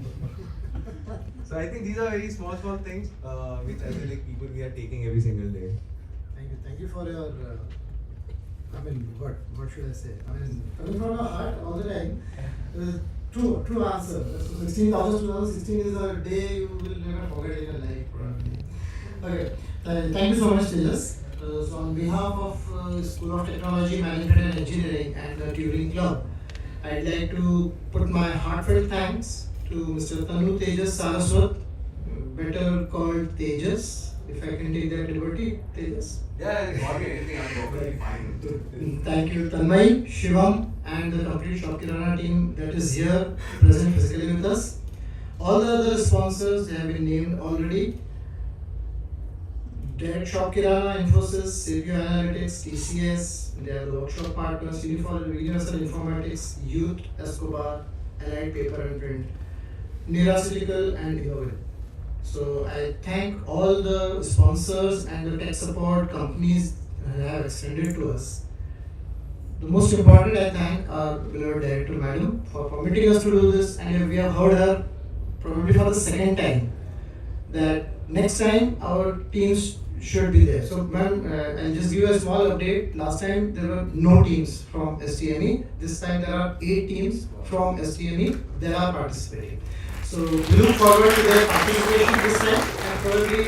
So I think these are very small things which I feel like people we are taking every single day. Thank you for your I mean, what should I say? I mean, coming from your heart all the time. True answer. So 16th August 2016 is a day you will never forget in your life, probably. Okay. Thank you so much, Tejas. So on behalf of School of Technology, Management and Engineering and the Turing Club, I'd like to put my heartfelt thanks to Mr. Tanu Tejas Saraswat, better called Tejas, if I can take that liberty, Tejas. Yeah, call me anything, I'm perfectly fine. Thank you, Tanmay, Shivam, and the complete Shop Kirana team that is here, present physically with us. All the other sponsors, they have been named already. Direct Shop Kirana, Infosys, Savio Analytics, TCS, they are the workshop partners, Universal Informatics, Youth, Escobar, Allied Paper and Print, Neuraceutical, and Innovative. So I thank all the sponsors and the tech support companies that have extended to us. The most important, I thank our beloved director madam for permitting us to do this, and we have heard her probably for the second time that next time our teams should be there. So ma'am, I'll just give you a small update. Last time there were no teams from STME. This time there are 8 teams from STME that are participating. So we look forward to their participation this time and probably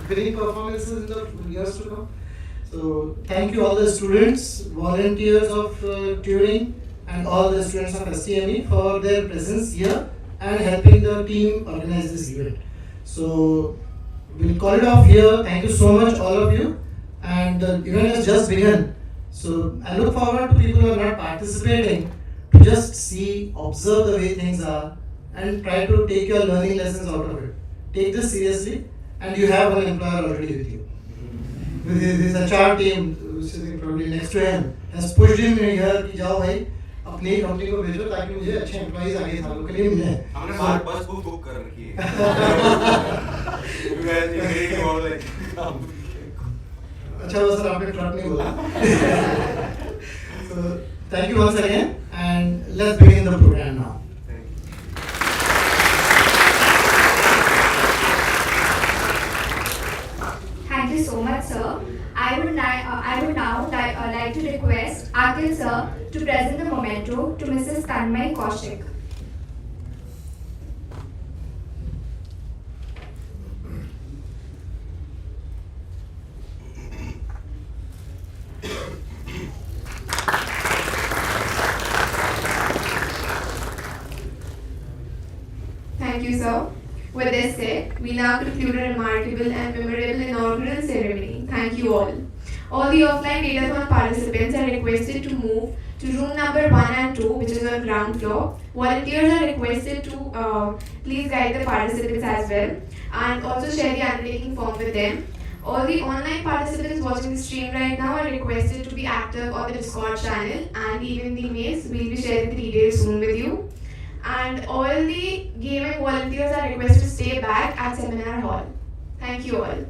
winning performances in the years to come. So thank you all the students, volunteers of Turing and all the students of STME for their presence here and helping the team organize this event. So we'll call it off here. Thank you so much all of you, and the event has just begun. So I look forward to people who are not participating to just see, observe the way things are and try to take your learning lessons out of it. Take this seriously, and you have an employer already with you. This HR team, which is probably next to him, has pushed him here कि जाओ भाई अपनी company को भेजो ताकि मुझे अच्छे employees आगे सालों के लिए मिले। हमने बार बस बुक कर रखी है। अच्छा हुआ सर आपने ट्रक नहीं बोला। So thank you once again, and let's begin the program now. Thank you so much, sir. I would now like to request Akil sir to present the memento to Mrs. Tanmay Kaushik. Thank you, sir. With this said, we now conclude a remarkable and memorable inaugural ceremony. Thank you all. All the offline Datathon participants are requested to move to room number 1 and 2, which is on ground floor. Volunteers are requested to please guide the participants as well, and also share the undertaking form with them. All the online participants watching the stream right now are requested to be active on the Discord channel, and even the emails. We'll be sharing the details soon with you. And all the gaming volunteers are requested to stay back at seminar hall. Thank you all.